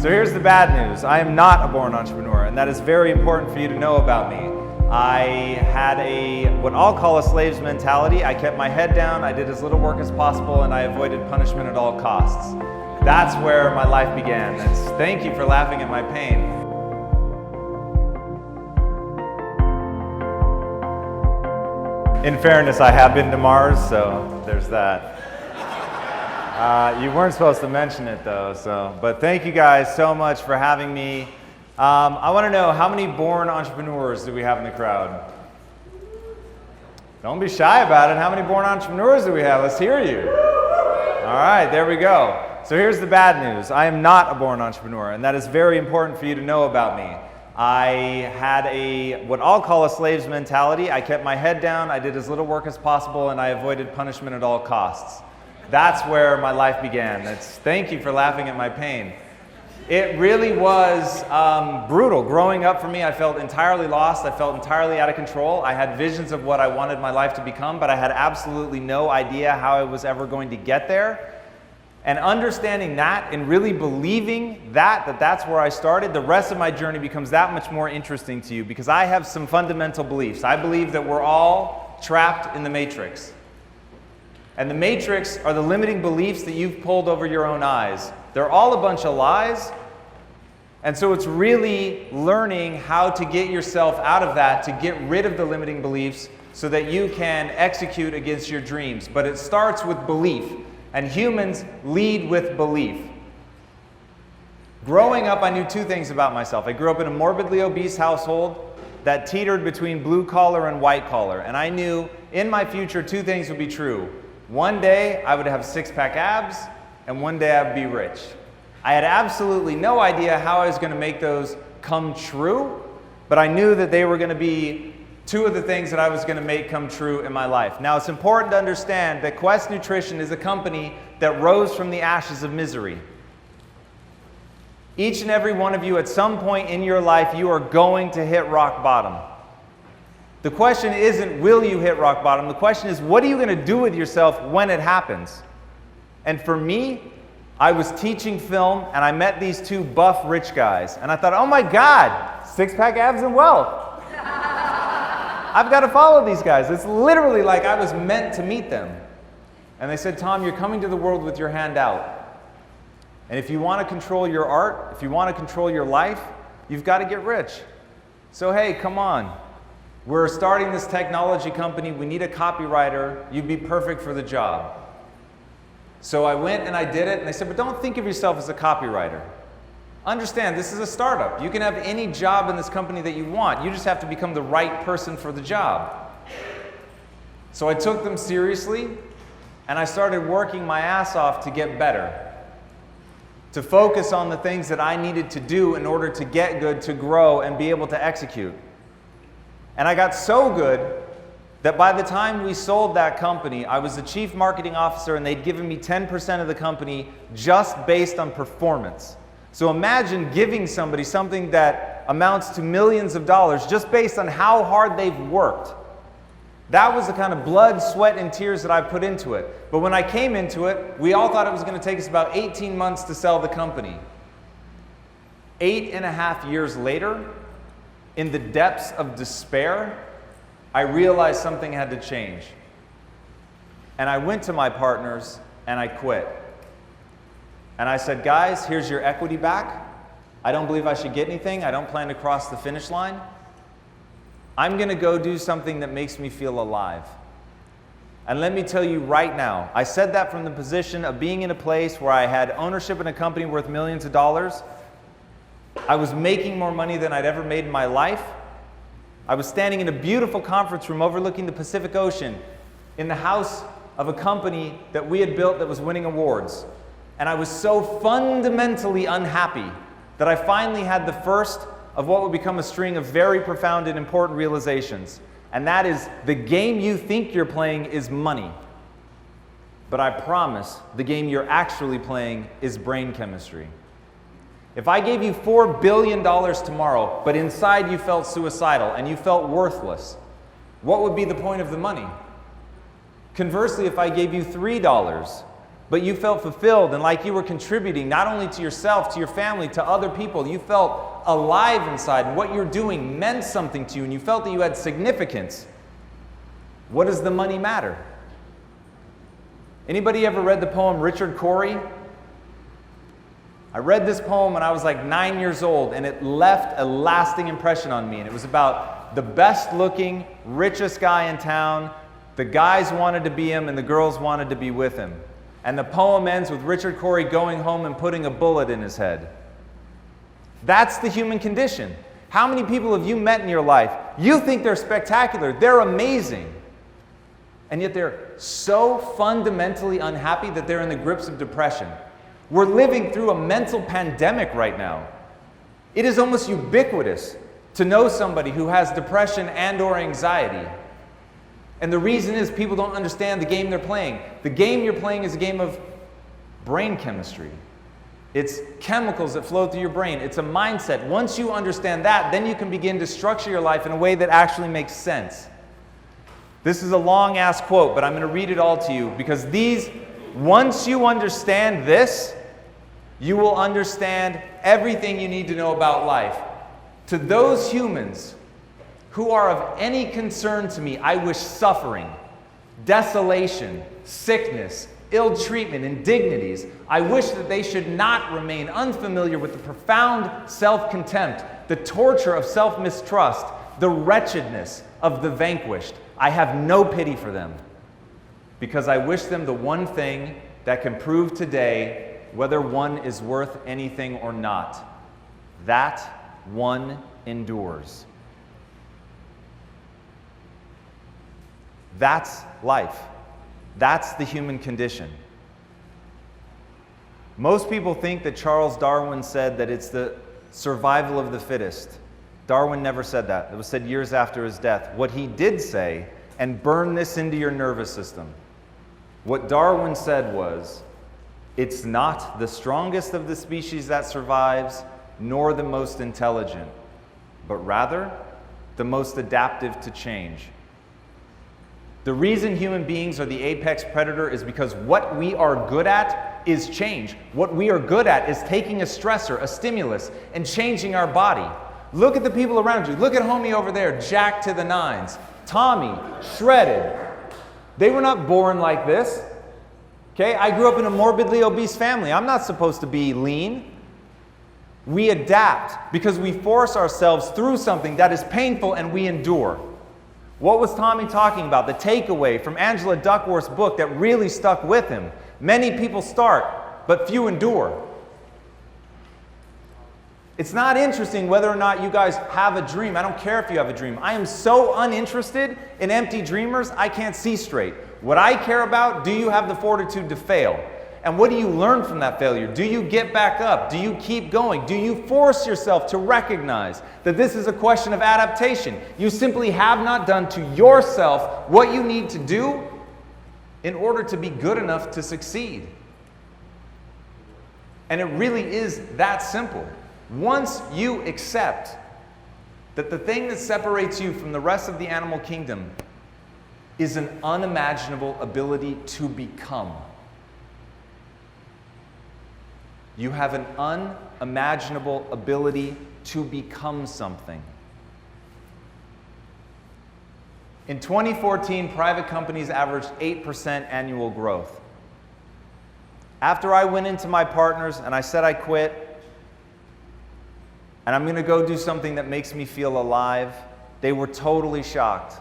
So here's the bad news. I am not a born entrepreneur, and that is very important for you to know about me. I had what I'll call a slave's mentality. I kept my head down, I did as little work as possible, and I avoided punishment at all costs. That's where my life began. Thank you for laughing at my pain. In fairness, I have been to Mars, so there's that. You weren't supposed to mention it though, but thank you guys so much for having me. I want to know, how many born entrepreneurs do we have in the crowd? Don't be shy about it. How many born entrepreneurs do we have? Let's hear you. All right, there we go. So here's the bad news. I am not a born entrepreneur, and that is very important for you to know about me. I had what I'll call a slave's mentality. I kept my head down, I did as little work as possible, and I avoided punishment at all costs. That's where my life began. Thank you for laughing at my pain. It really was brutal. Growing up for me, I felt entirely lost. I felt entirely out of control. I had visions of what I wanted my life to become, but I had absolutely no idea how I was ever going to get there. And understanding that and really believing that's where I started, the rest of my journey becomes that much more interesting to you, because I have some fundamental beliefs. I believe that we're all trapped in the matrix. And the matrix are the limiting beliefs that you've pulled over your own eyes. They're all a bunch of lies. And so it's really learning how to get yourself out of that, to get rid of the limiting beliefs so that you can execute against your dreams. But it starts with belief. And humans lead with belief. Growing up, I knew two things about myself. I grew up in a morbidly obese household that teetered between blue collar and white collar. And I knew in my future two things would be true. One day I would have six-pack abs, and one day I would be rich. I had absolutely no idea how I was going to make those come true, but I knew that they were going to be two of the things that I was going to make come true in my life. Now, it's important to understand that Quest Nutrition is a company that rose from the ashes of misery. Each and every one of you, at some point in your life, you are going to hit rock bottom. The question isn't, will you hit rock bottom? The question is, what are you going to do with yourself when it happens? And for me, I was teaching film, and I met these two buff rich guys. And I thought, oh my God, six-pack abs and wealth. I've got to follow these guys. It's literally like I was meant to meet them. And they said, Tom, you're coming to the world with your hand out. And if you want to control your art, if you want to control your life, you've got to get rich. So hey, come on. We're starting this technology company. We need a copywriter. You'd be perfect for the job. So I went and I did it. And they said, but don't think of yourself as a copywriter. Understand, this is a startup. You can have any job in this company that you want. You just have to become the right person for the job. So I took them seriously, and I started working my ass off to get better, to focus on the things that I needed to do in order to get good, to grow, and be able to execute. And I got so good that by the time we sold that company, I was the chief marketing officer, and they'd given me 10% of the company just based on performance. So imagine giving somebody something that amounts to millions of dollars just based on how hard they've worked. That was the kind of blood, sweat, and tears that I put into it. But when I came into it, we all thought it was going to take us about 18 months to sell the company. 8.5 years later, in the depths of despair, I realized something had to change. And I went to my partners and I quit. And I said, guys, here's your equity back. I don't believe I should get anything. I don't plan to cross the finish line. I'm going to go do something that makes me feel alive. And let me tell you right now, I said that from the position of being in a place where I had ownership in a company worth millions of dollars. I was making more money than I'd ever made in my life. I was standing in a beautiful conference room overlooking the Pacific Ocean in the house of a company that we had built that was winning awards. And I was so fundamentally unhappy that I finally had the first of what would become a string of very profound and important realizations. And that is, the game you think you're playing is money. But I promise, the game you're actually playing is brain chemistry. If I gave you $4 billion tomorrow, but inside you felt suicidal and you felt worthless, what would be the point of the money? Conversely, if I gave you $3 but you felt fulfilled and like you were contributing not only to yourself, to your family, to other people. You felt alive inside, and what you're doing meant something to you, and you felt that you had significance. What does the money matter? Anybody ever read the poem Richard Cory? I read this poem when I was like 9 years old, and it left a lasting impression on me. And it was about the best looking, richest guy in town. The guys wanted to be him, and the girls wanted to be with him. And the poem ends with Richard Cory going home and putting a bullet in his head. That's the human condition. How many people have you met in your life? You think they're spectacular, they're amazing, and yet they're so fundamentally unhappy that they're in the grips of depression. We're living through a mental pandemic right now. It is almost ubiquitous to know somebody who has depression and or anxiety. And the reason is people don't understand the game they're playing. The game you're playing is a game of brain chemistry. It's chemicals that flow through your brain. It's a mindset. Once you understand that, then you can begin to structure your life in a way that actually makes sense. This is a long-ass quote, but I'm going to read it all to you because once you understand this, you will understand everything you need to know about life. To those humans who are of any concern to me, I wish suffering, desolation, sickness, ill treatment, indignities. I wish that they should not remain unfamiliar with the profound self-contempt, the torture of self-mistrust, the wretchedness of the vanquished. I have no pity for them, because I wish them the one thing that can prove today whether one is worth anything or not. That one endures. That's life. That's the human condition. Most people think that Charles Darwin said that it's the survival of the fittest. Darwin never said that. It was said years after his death. What he did say, and burn this into your nervous system, what Darwin said was, it's not the strongest of the species that survives, nor the most intelligent, but rather the most adaptive to change. The reason human beings are the apex predator is because what we are good at is change. What we are good at is taking a stressor, a stimulus, and changing our body. Look at the people around you. Look at homie over there, jacked to the nines. Tommy, shredded. They were not born like this. Okay, I grew up in a morbidly obese family. I'm not supposed to be lean. We adapt because we force ourselves through something that is painful and we endure. What was Tommy talking about? The takeaway from Angela Duckworth's book that really stuck with him. Many people start, but few endure. It's not interesting whether or not you guys have a dream. I don't care if you have a dream. I am so uninterested in empty dreamers, I can't see straight. What I care about, do you have the fortitude to fail? And what do you learn from that failure? Do you get back up? Do you keep going? Do you force yourself to recognize that this is a question of adaptation? You simply have not done to yourself what you need to do in order to be good enough to succeed. And it really is that simple. Once you accept that the thing that separates you from the rest of the animal kingdom is an unimaginable ability to become. You have an unimaginable ability to become something. In 2014, private companies averaged 8% annual growth. After I went into my partners and I said I quit, and I'm going to go do something that makes me feel alive, they were totally shocked.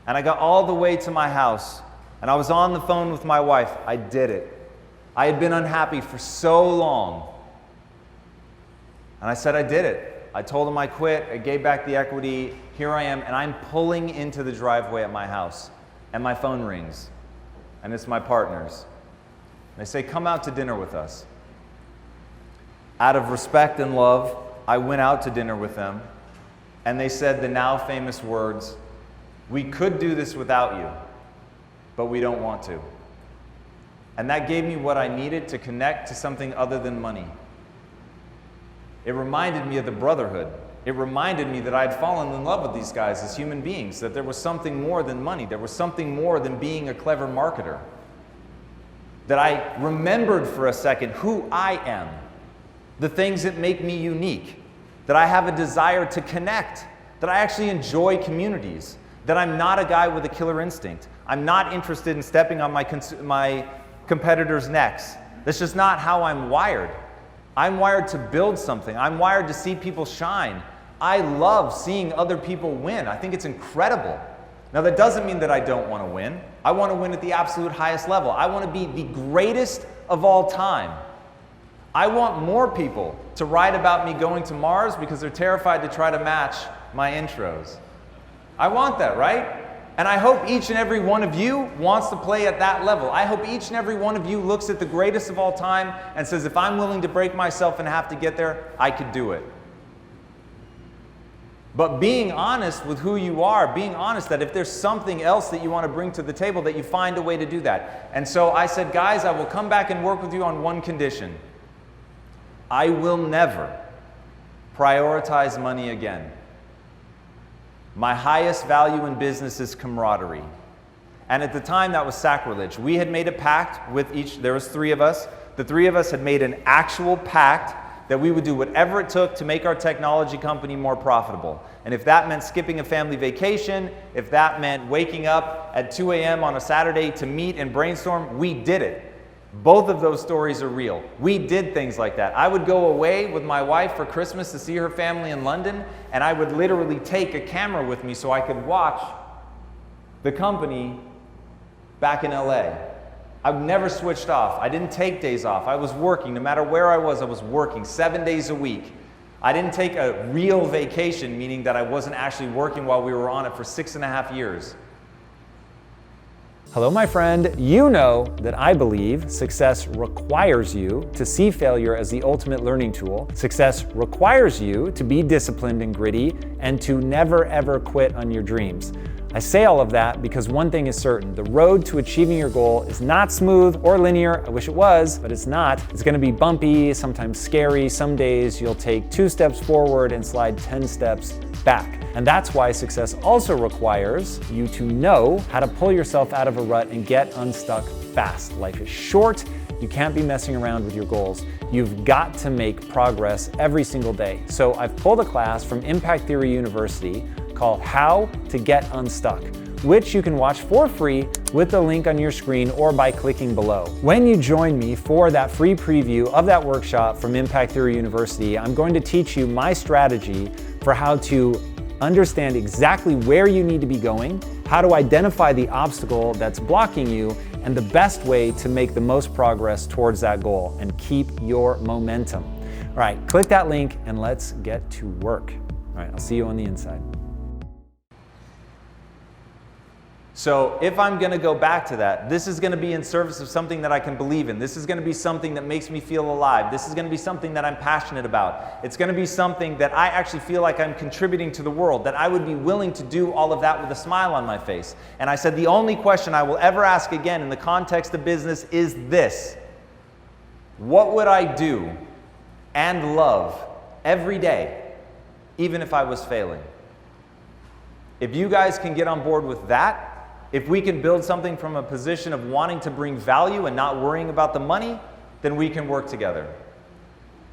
And I got all the way to my house, and I was on the phone with my wife. I did it. I had been unhappy for so long. And I said I did it. I told them I quit. I gave back the equity. Here I am, and I'm pulling into the driveway at my house, and my phone rings, and it's my partners. They say, come out to dinner with us. Out of respect and love, I went out to dinner with them, and they said the now famous words, we could do this without you, but we don't want to. And that gave me what I needed to connect to something other than money. It reminded me of the brotherhood. It reminded me that I had fallen in love with these guys as human beings, that there was something more than money. There was something more than being a clever marketer. that I remembered for a second who I am, the things that make me unique, that I have a desire to connect, that I actually enjoy communities, that I'm not a guy with a killer instinct. I'm not interested in stepping on my competitors' necks. That's just not how I'm wired. I'm wired to build something. I'm wired to see people shine. I love seeing other people win. I think it's incredible. Now, that doesn't mean that I don't want to win. I want to win at the absolute highest level. I want to be the greatest of all time. I want more people to write about me going to Mars because they're terrified to try to match my intros. I want that, right? And I hope each and every one of you wants to play at that level. I hope each and every one of you looks at the greatest of all time and says, if I'm willing to break myself and have to get there, I could do it. But being honest with who you are, being honest that if there's something else that you want to bring to the table, that you find a way to do that. And so I said, guys, I will come back and work with you on one condition. I will never prioritize money again. My highest value in business is camaraderie. And at the time, that was sacrilege. We had made a pact with each, there was 3 of us. The 3 of us had made an actual pact that we would do whatever it took to make our technology company more profitable. And if that meant skipping a family vacation, if that meant waking up at 2 a.m. on a Saturday to meet and brainstorm, we did it. Both of those stories are real. We did things like that. I would go away with my wife for Christmas to see her family in London, and I would literally take a camera with me so I could watch the company back in LA. I never switched off. I didn't take days off. I was working. No matter where I was working 7 days a week. I didn't take a real vacation, meaning that I wasn't actually working while we were on it for 6.5 years. Hello, my friend. You know that I believe success requires you to see failure as the ultimate learning tool. Success requires you to be disciplined and gritty and to never ever quit on your dreams. I say all of that because one thing is certain. The road to achieving your goal is not smooth or linear. I wish it was, but it's not. It's going to be bumpy, sometimes scary. Some days you'll take 2 steps forward and slide 10 steps back. And that's why success also requires you to know how to pull yourself out of a rut and get unstuck fast. Life is short. You can't be messing around with your goals. You've got to make progress every single day. So I've pulled a class from Impact Theory University called How to Get Unstuck, which you can watch for free with the link on your screen or by clicking below. When you join me for that free preview of that workshop from Impact Theory University, I'm going to teach you my strategy for how to understand exactly where you need to be going, how to identify the obstacle that's blocking you, and the best way to make the most progress towards that goal and keep your momentum. All right, click that link and let's get to work. All right, I'll see you on the inside. So if I'm going to go back to that, this is going to be in service of something that I can believe in. This is going to be something that makes me feel alive. This is going to be something that I'm passionate about. It's going to be something that I actually feel like I'm contributing to the world, that I would be willing to do all of that with a smile on my face. And I said the only question I will ever ask again in the context of business is this: what would I do and love every day, even if I was failing? If you guys can get on board with that, if we can build something from a position of wanting to bring value and not worrying about the money, then we can work together.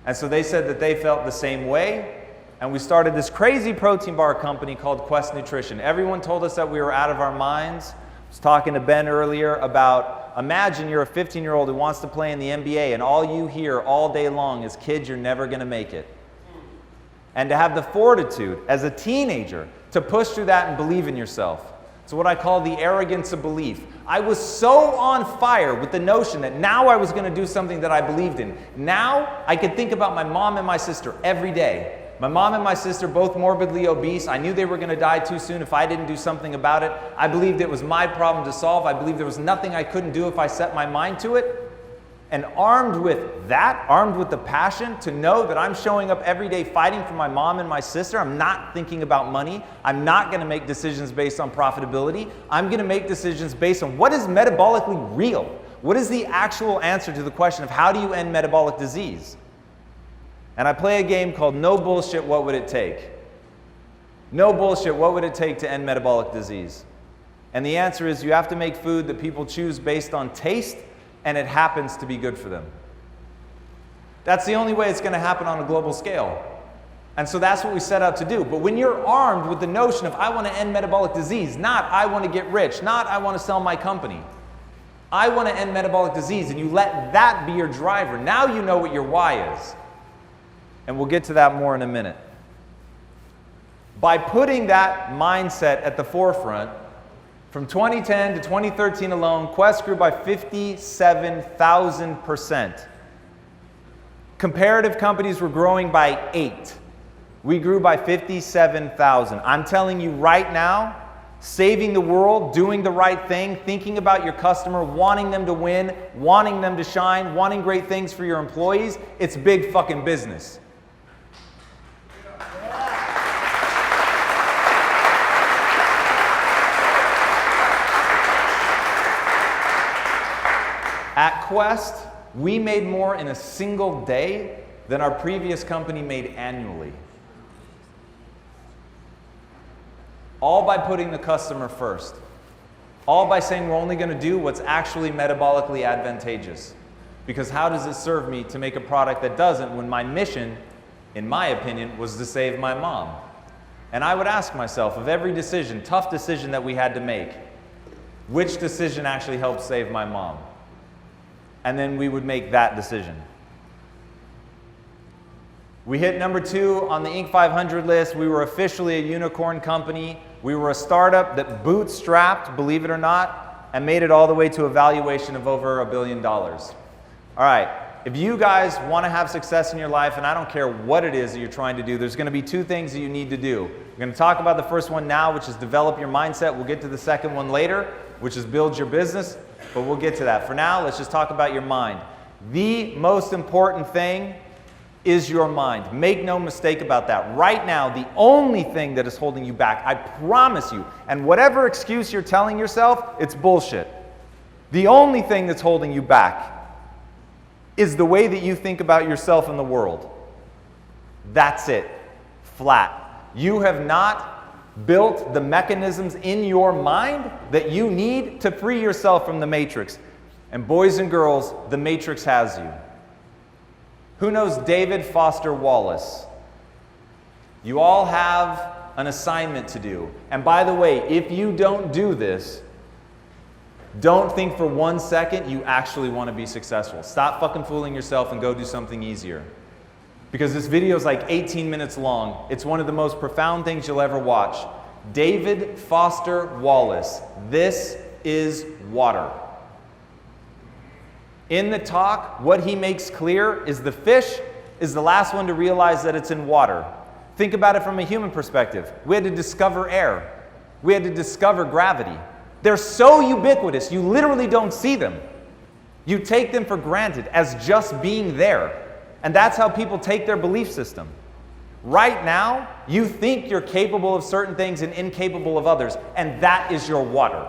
And so they said that they felt the same way, and we started this crazy protein bar company called Quest Nutrition. Everyone told us that we were out of our minds. I was talking to Ben earlier about, imagine you're a 15-year-old who wants to play in the NBA, and all you hear all day long is, kids, you're never going to make it. And to have the fortitude as a teenager to push through that and believe in yourself. It's what I call the arrogance of belief. I was so on fire with the notion that now I was going to do something that I believed in. Now I could think about my mom and my sister every day. My mom and my sister, both morbidly obese. I knew they were going to die too soon if I didn't do something about it. I believed it was my problem to solve. I believed there was nothing I couldn't do if I set my mind to it. And armed with that, armed with the passion to know that I'm showing up every day fighting for my mom and my sister, I'm not thinking about money. I'm not going to make decisions based on profitability. I'm going to make decisions based on what is metabolically real. What is the actual answer to the question of how do you end metabolic disease? And I play a game called No Bullshit, What Would It Take? No bullshit, what would it take to end metabolic disease? And the answer is you have to make food that people choose based on taste and it happens to be good for them. That's the only way it's going to happen on a global scale. And so that's what we set out to do. But when you're armed with the notion of I want to end metabolic disease, not I want to get rich, not I want to sell my company, I want to end metabolic disease, and you let that be your driver, now you know what your why is. And we'll get to that more in a minute. By putting that mindset at the forefront, from 2010 to 2013 alone, Quest grew by 57,000%. Comparative companies were growing by 8. We grew by 57,000. I'm telling you right now, saving the world, doing the right thing, thinking about your customer, wanting them to win, wanting them to shine, wanting great things for your employees, it's big fucking business. At Quest, we made more in a single day than our previous company made annually. All by putting the customer first. All by saying we're only going to do what's actually metabolically advantageous. Because how does it serve me to make a product that doesn't when my mission, in my opinion, was to save my mom? And I would ask myself, of every decision, tough decision that we had to make, which decision actually helped save my mom? And then we would make that decision. We hit number 2 on the Inc. 500 list. We were officially a unicorn company. We were a startup that bootstrapped, believe it or not, and made it all the way to a valuation of over $1 billion. All right, if you guys want to have success in your life, and I don't care what it is that you're trying to do, there's going to be 2 things that you need to do. We're going to talk about the first one now, which is develop your mindset. We'll get to the second one later, which is build your business, but we'll get to that. For now, let's just talk about your mind. The most important thing is your mind. Make no mistake about that. Right now, the only thing that is holding you back, I promise you, and whatever excuse you're telling yourself, it's bullshit. The only thing that's holding you back is the way that you think about yourself and the world. That's it. Flat. You have not built the mechanisms in your mind that you need to free yourself from the matrix. And boys and girls, the matrix has you. Who knows David Foster Wallace? You all have an assignment to do. And by the way, if you don't do this, don't think for 1 second you actually want to be successful. Stop fucking fooling yourself and go do something easier. Because this video is like 18 minutes long. It's one of the most profound things you'll ever watch. David Foster Wallace. This is water. In the talk, what he makes clear is the fish is the last one to realize that it's in water. Think about it from a human perspective. We had to discover air. We had to discover gravity. They're so ubiquitous, you literally don't see them. You take them for granted as just being there. And that's how people take their belief system. Right now, you think you're capable of certain things and incapable of others, and that is your water.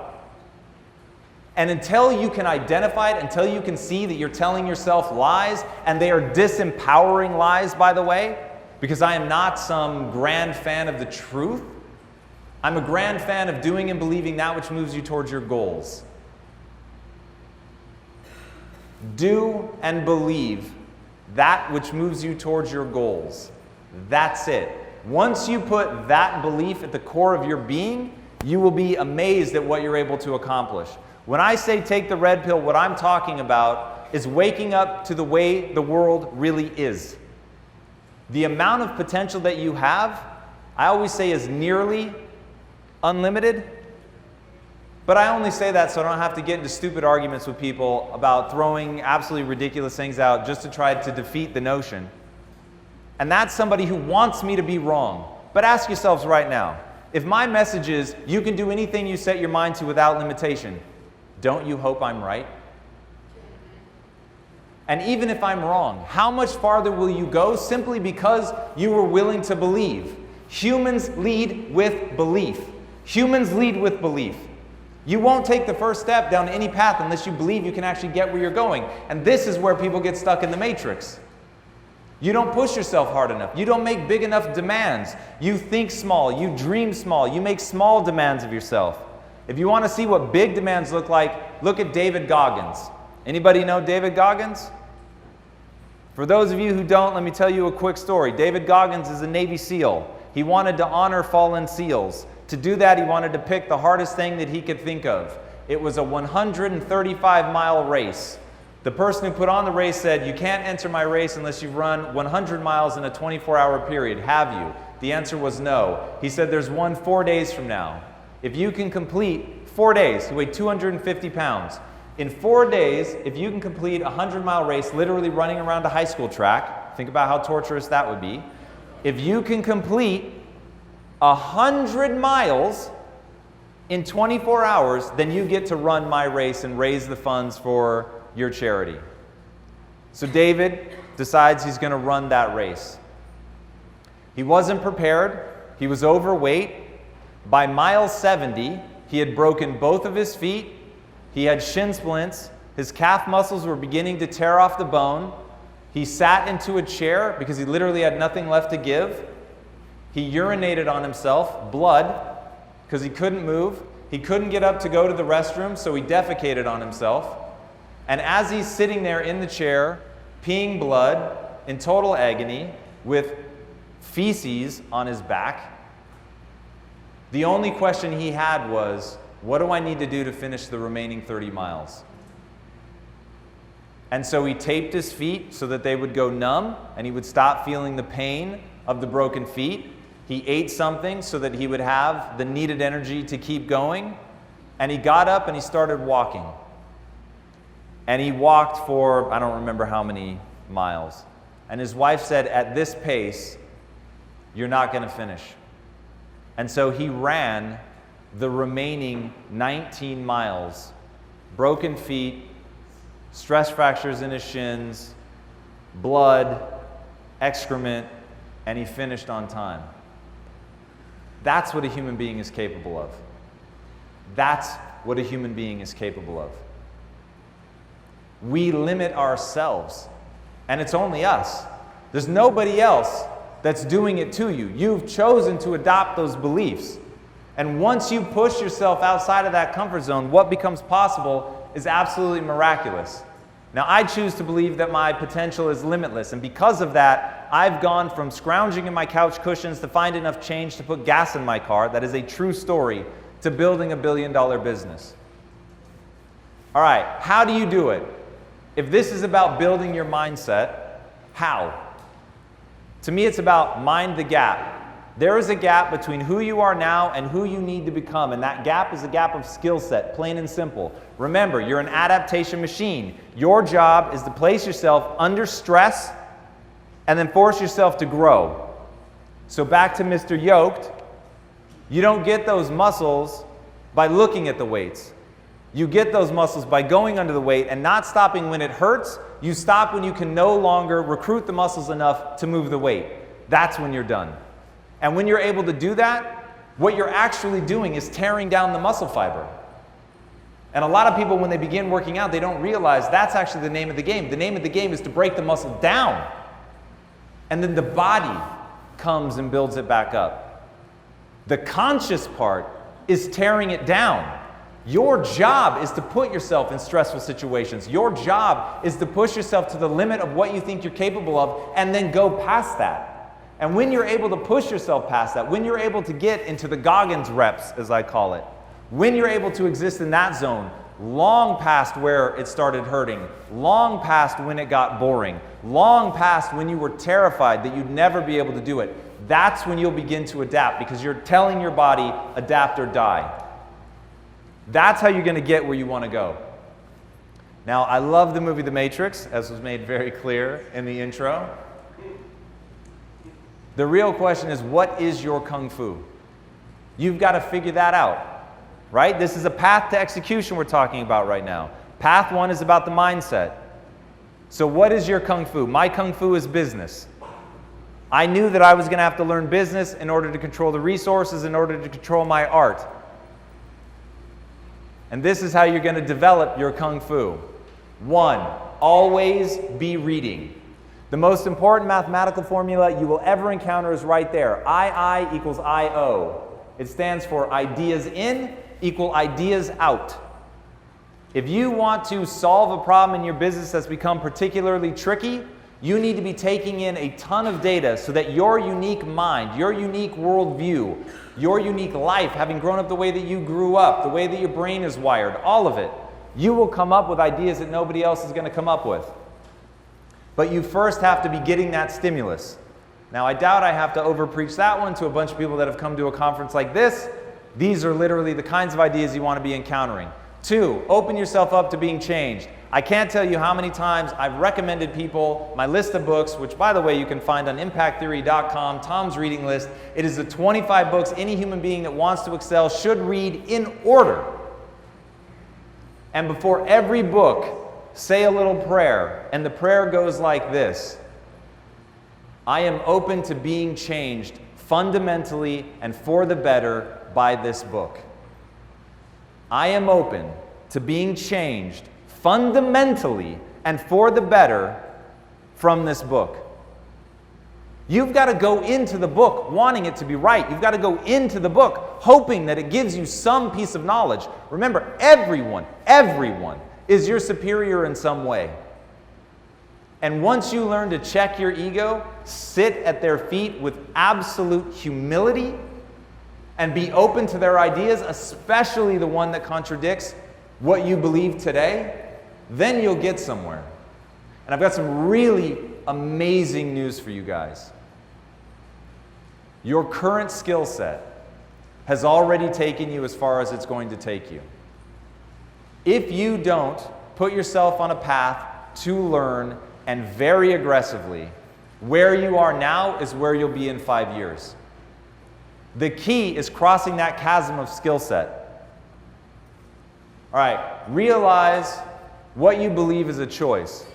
And until you can identify it, until you can see that you're telling yourself lies, and they are disempowering lies, by the way, because I am not some grand fan of the truth. I'm a grand fan of doing and believing that which moves you towards your goals. Do and believe that which moves you towards your goals. That's it. Once you put that belief at the core of your being, you will be amazed at what you're able to accomplish. When I say take the red pill, what I'm talking about is waking up to the way the world really is. The amount of potential that you have, I always say, is nearly unlimited. But I only say that so I don't have to get into stupid arguments with people about throwing absolutely ridiculous things out just to try to defeat the notion. And that's somebody who wants me to be wrong. But ask yourselves right now, if my message is you can do anything you set your mind to without limitation, don't you hope I'm right? And even if I'm wrong, how much farther will you go simply because you were willing to believe? Humans lead with belief. Humans lead with belief. You won't take the first step down any path unless you believe you can actually get where you're going. And this is where people get stuck in the matrix. You don't push yourself hard enough. You don't make big enough demands. You think small. You dream small. You make small demands of yourself. If you want to see what big demands look like, look at David Goggins. Anybody know David Goggins? For those of you who don't, let me tell you a quick story. David Goggins is a Navy SEAL. He wanted to honor fallen SEALs. To do that, he wanted to pick the hardest thing that he could think of. It was a 135-mile race. The person who put on the race said, "You can't enter my race unless you've run 100 miles in a 24-hour period. Have you?" The answer was no. He said, "There's one 4 days from now. If you can complete 4 days," he weighed 250 pounds. In 4 days, if you can complete a 100-mile race, literally running around a high school track, think about how torturous that would be. If you can complete 100 miles in 24 hours, then you get to run my race and raise the funds for your charity. So David decides he's going to run that race. He wasn't prepared. He was overweight. By mile 70, he had broken both of his feet. He had shin splints. His calf muscles were beginning to tear off the bone. He sat into a chair because he literally had nothing left to give. He urinated on himself, blood, because he couldn't move. He couldn't get up to go to the restroom, so he defecated on himself. And as he's sitting there in the chair, peeing blood, in total agony, with feces on his back, the only question he had was, what do I need to do to finish the remaining 30 miles? And so he taped his feet so that they would go numb and he would stop feeling the pain of the broken feet. He ate something so that he would have the needed energy to keep going. And he got up and he started walking. And he walked for, I don't remember how many miles. And his wife said, "At this pace, you're not going to finish." And so he ran the remaining 19 miles, broken feet, stress fractures in his shins, blood, excrement, and he finished on time. That's what a human being is capable of. That's what a human being is capable of. We limit ourselves, and it's only us. There's nobody else that's doing it to you. You've chosen to adopt those beliefs. And once you push yourself outside of that comfort zone, what becomes possible is absolutely miraculous. Now, I choose to believe that my potential is limitless, and because of that, I've gone from scrounging in my couch cushions to find enough change to put gas in my car, that is a true story, to building a billion-dollar business. All right, how do you do it? If this is about building your mindset, how? To me, it's about mind the gap. There is a gap between who you are now and who you need to become, and that gap is a gap of skill set, plain and simple. Remember, you're an adaptation machine. Your job is to place yourself under stress and then force yourself to grow. So back to Mr. Yoked, you don't get those muscles by looking at the weights. You get those muscles by going under the weight and not stopping when it hurts. You stop when you can no longer recruit the muscles enough to move the weight. That's when you're done. And when you're able to do that, what you're actually doing is tearing down the muscle fiber. And a lot of people, when they begin working out, they don't realize that's actually the name of the game. The name of the game is to break the muscle down. And then the body comes and builds it back up. The conscious part is tearing it down. Your job is to put yourself in stressful situations. Your job is to push yourself to the limit of what you think you're capable of and then go past that. And when you're able to push yourself past that, when you're able to get into the Goggins reps, as I call it, when you're able to exist in that zone, long past where it started hurting, long past when it got boring, long past when you were terrified that you'd never be able to do it, that's when you'll begin to adapt, because you're telling your body, adapt or die. That's how you're going to get where you want to go. Now, I love the movie The Matrix, as was made very clear in the intro. The real question is, what is your Kung Fu? You've got to figure that out, right? This is a path to execution we're talking about right now. Path one is about the mindset. So what is your Kung Fu? My Kung Fu is business. I knew that I was going to have to learn business in order to control the resources, in order to control my art. And this is how you're going to develop your Kung Fu. 1, always be reading. The most important mathematical formula you will ever encounter is right there. II equals IO. It stands for ideas in equal ideas out. If you want to solve a problem in your business that's become particularly tricky, you need to be taking in a ton of data so that your unique mind, your unique worldview, your unique life, having grown up the way that you grew up, the way that your brain is wired, all of it, you will come up with ideas that nobody else is going to come up with. But you first have to be getting that stimulus. Now, I doubt I have to overpreach that one to a bunch of people that have come to a conference like this. These are literally the kinds of ideas you want to be encountering. 2, open yourself up to being changed. I can't tell you how many times I've recommended people my list of books, which, by the way, you can find on impacttheory.com, Tom's reading list. It is the 25 books any human being that wants to excel should read in order. And before every book, say a little prayer. And the prayer goes like this: I am open to being changed fundamentally and for the better by this book. I am open to being changed fundamentally and for the better from this book. You've got to go into the book wanting it to be right. You've got to go into the book hoping that it gives you some piece of knowledge. Remember, everyone is your superior in some way. And once you learn to check your ego, sit at their feet with absolute humility, and be open to their ideas, especially the one that contradicts what you believe today, then you'll get somewhere. And I've got some really amazing news for you guys. Your current skill set has already taken you as far as it's going to take you. If you don't put yourself on a path to learn, and very aggressively, where you are now is where you'll be in 5 years. The key is crossing that chasm of skill set. All right, realize what you believe is a choice.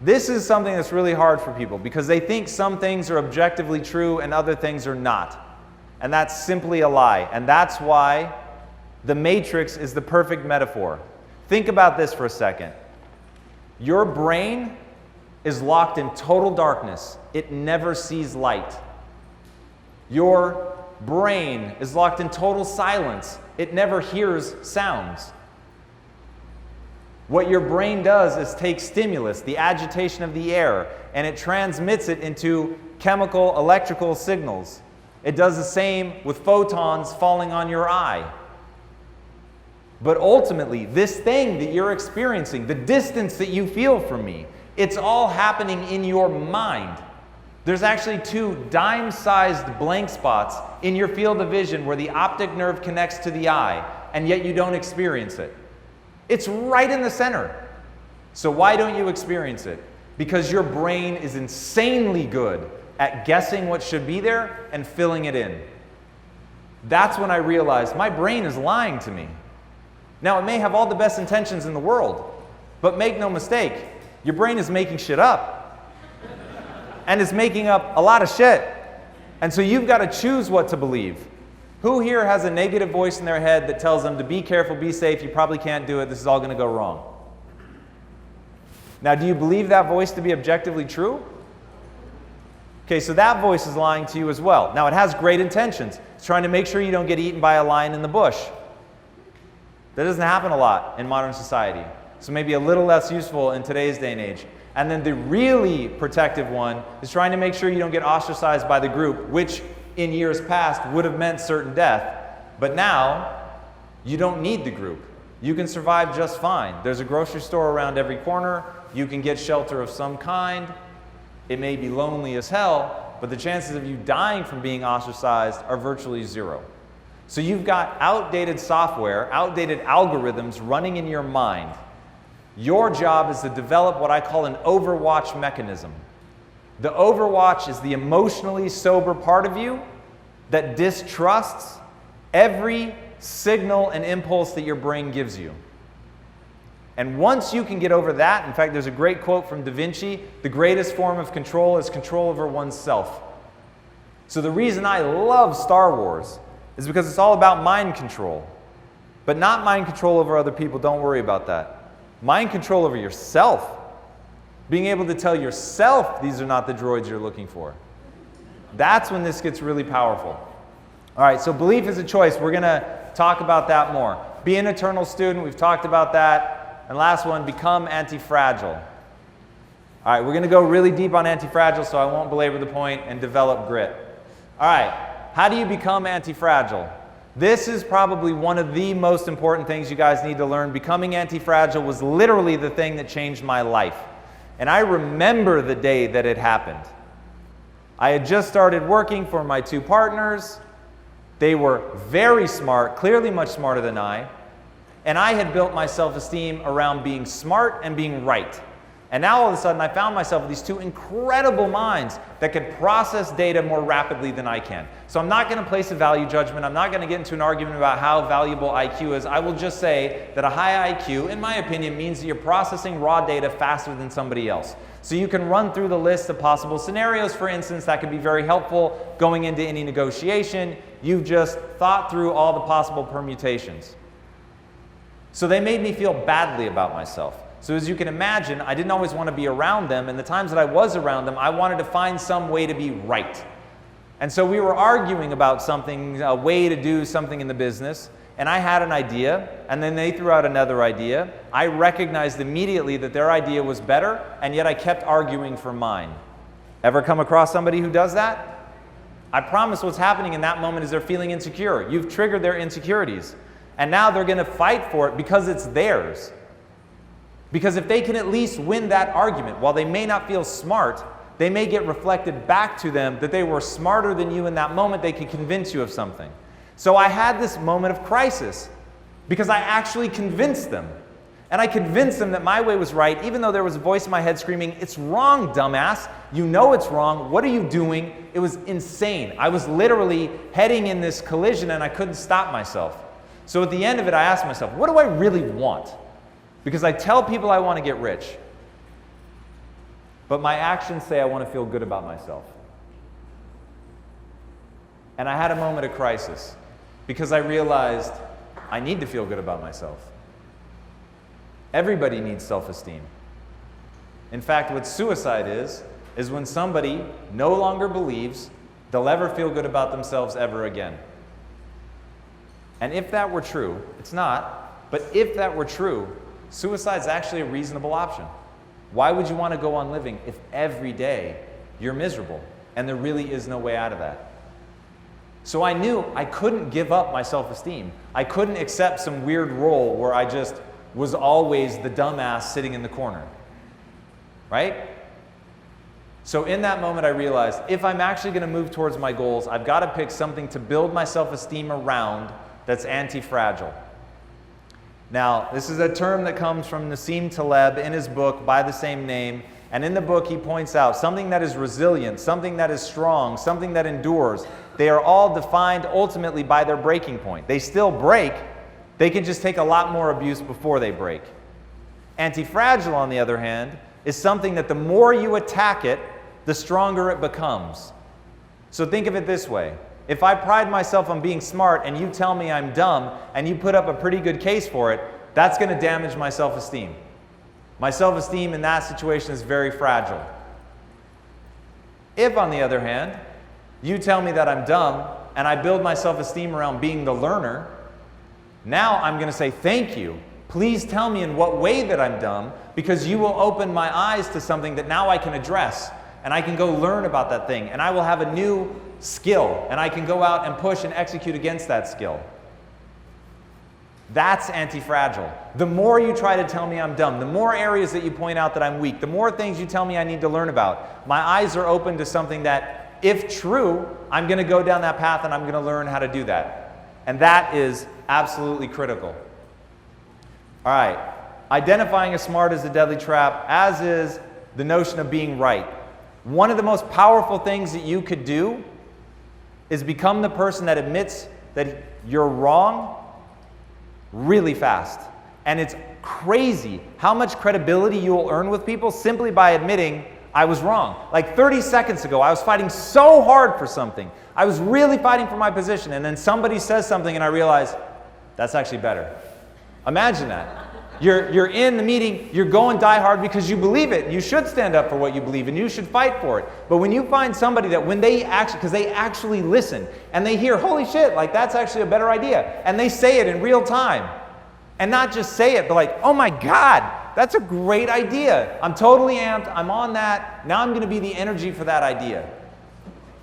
This is something that's really hard for people because they think some things are objectively true and other things are not. And that's simply a lie. And that's why the matrix is the perfect metaphor. Think about this for a second. Your brain is locked in total darkness. It never sees light. Your brain is locked in total silence. It never hears sounds. What your brain does is take stimulus, the agitation of the air, and it transmits it into chemical, electrical signals. It does the same with photons falling on your eye. But ultimately, this thing that you're experiencing, the distance that you feel from me, it's all happening in your mind. There's actually 2 dime-sized blank spots in your field of vision where the optic nerve connects to the eye, and yet you don't experience it. It's right in the center. So why don't you experience it? Because your brain is insanely good at guessing what should be there and filling it in. That's when I realized my brain is lying to me. Now, it may have all the best intentions in the world, but make no mistake, your brain is making shit up. And it's making up a lot of shit. And so you've got to choose what to believe. Who here has a negative voice in their head that tells them to be careful, be safe, you probably can't do it, this is all going to go wrong? Now, do you believe that voice to be objectively true? Okay, so that voice is lying to you as well. Now, it has great intentions. It's trying to make sure you don't get eaten by a lion in the bush. That doesn't happen a lot in modern society. So maybe a little less useful in today's day and age. And then the really protective one is trying to make sure you don't get ostracized by the group, which in years past would have meant certain death. But now, you don't need the group. You can survive just fine. There's a grocery store around every corner. You can get shelter of some kind. It may be lonely as hell, but the chances of you dying from being ostracized are virtually 0. So you've got outdated software, outdated algorithms running in your mind. Your job is to develop what I call an overwatch mechanism. The overwatch is the emotionally sober part of you that distrusts every signal and impulse that your brain gives you. And once you can get over that, in fact, there's a great quote from Da Vinci, the greatest form of control is control over oneself. So the reason I love Star Wars is because it's all about mind control. But not mind control over other people, don't worry about that. Mind control over yourself. Being able to tell yourself these are not the droids you're looking for. That's when this gets really powerful. All right, so belief is a choice. We're going to talk about that more. Be an eternal student, we've talked about that. And last one, become anti-fragile. All right, we're going to go really deep on anti-fragile, so I won't belabor the point, and develop grit. All right, how do you become anti-fragile? This is probably one of the most important things you guys need to learn. Becoming anti-fragile was literally the thing that changed my life. And I remember the day that it happened. I had just started working for my two partners. They were very smart, clearly much smarter than I. And I had built my self-esteem around being smart and being right. And now all of a sudden I found myself with these two incredible minds that could process data more rapidly than I can. So I'm not going to place a value judgment. I'm not going to get into an argument about how valuable IQ is. I will just say that a high IQ, in my opinion, means that you're processing raw data faster than somebody else. So you can run through the list of possible scenarios, for instance, that could be very helpful going into any negotiation. You've just thought through all the possible permutations. So they made me feel badly about myself. So as you can imagine, I didn't always want to be around them, and the times that I was around them, I wanted to find some way to be right. And so we were arguing about something, a way to do something in the business, and I had an idea, and then they threw out another idea. I recognized immediately that their idea was better, and yet I kept arguing for mine. Ever come across somebody who does that? I promise what's happening in that moment is they're feeling insecure. You've triggered their insecurities, and now they're going to fight for it because it's theirs. Because if they can at least win that argument, while they may not feel smart, they may get reflected back to them that they were smarter than you in that moment. They could convince you of something. So I had this moment of crisis because I actually convinced them. And I convinced them that my way was right, even though there was a voice in my head screaming, "It's wrong, dumbass. You know it's wrong. What are you doing?" It was insane. I was literally heading in this collision and I couldn't stop myself. So at the end of it, I asked myself, what do I really want? Because I tell people I want to get rich, but my actions say I want to feel good about myself. And I had a moment of crisis because I realized I need to feel good about myself. Everybody needs self-esteem. In fact, what suicide is when somebody no longer believes they'll ever feel good about themselves ever again. And if that were true, it's not, but if that were true, suicide is actually a reasonable option. Why would you want to go on living if every day you're miserable and there really is no way out of that? So I knew I couldn't give up my self-esteem. I couldn't accept some weird role where I just was always the dumbass sitting in the corner. Right? So in that moment I realized if I'm actually going to move towards my goals, I've got to pick something to build my self-esteem around that's anti-fragile. Now, this is a term that comes from Nassim Taleb in his book by the same name. And in the book, he points out something that is resilient, something that is strong, something that endures. They are all defined ultimately by their breaking point. They still break. They can just take a lot more abuse before they break. Anti-fragile, on the other hand, is something that the more you attack it, the stronger it becomes. So think of it this way. If I pride myself on being smart and you tell me I'm dumb and you put up a pretty good case for it, that's going to damage my self-esteem. My self-esteem in that situation is very fragile. If, on the other hand, you tell me that I'm dumb and I build my self-esteem around being the learner, now I'm going to say, thank you. Please tell me in what way that I'm dumb, because you will open my eyes to something that now I can address. And I can go learn about that thing. And I will have a new skill. And I can go out and push and execute against that skill. That's anti-fragile. The more you try to tell me I'm dumb, the more areas that you point out that I'm weak, the more things you tell me I need to learn about, my eyes are open to something that, if true, I'm going to go down that path and I'm going to learn how to do that. And that is absolutely critical. All right. Identifying as smart is a deadly trap, as is the notion of being right. One of the most powerful things that you could do is become the person that admits that you're wrong really fast. And it's crazy how much credibility you will earn with people simply by admitting I was wrong. Like 30 seconds ago, I was fighting so hard for something. I was really fighting for my position, and then somebody says something and I realize that's actually better. Imagine that. You're in the meeting, you're going die hard because you believe it. You should stand up for what you believe and you should fight for it. But when you find somebody that when they actually, because they actually listen and they hear, holy shit, like that's actually a better idea. And they say it in real time. And not just say it, but like, oh my God, that's a great idea. I'm totally amped. I'm on that. Now I'm going to be the energy for that idea.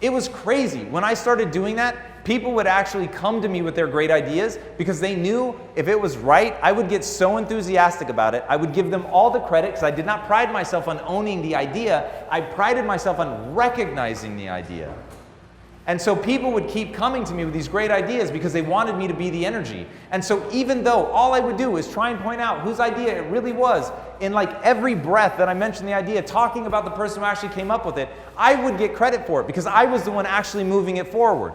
It was crazy. When I started doing that, people would actually come to me with their great ideas because they knew if it was right, I would get so enthusiastic about it. I would give them all the credit because I did not pride myself on owning the idea. I prided myself on recognizing the idea. And so people would keep coming to me with these great ideas because they wanted me to be the energy. And so even though all I would do is try and point out whose idea it really was, in like every breath that I mentioned the idea, talking about the person who actually came up with it, I would get credit for it because I was the one actually moving it forward.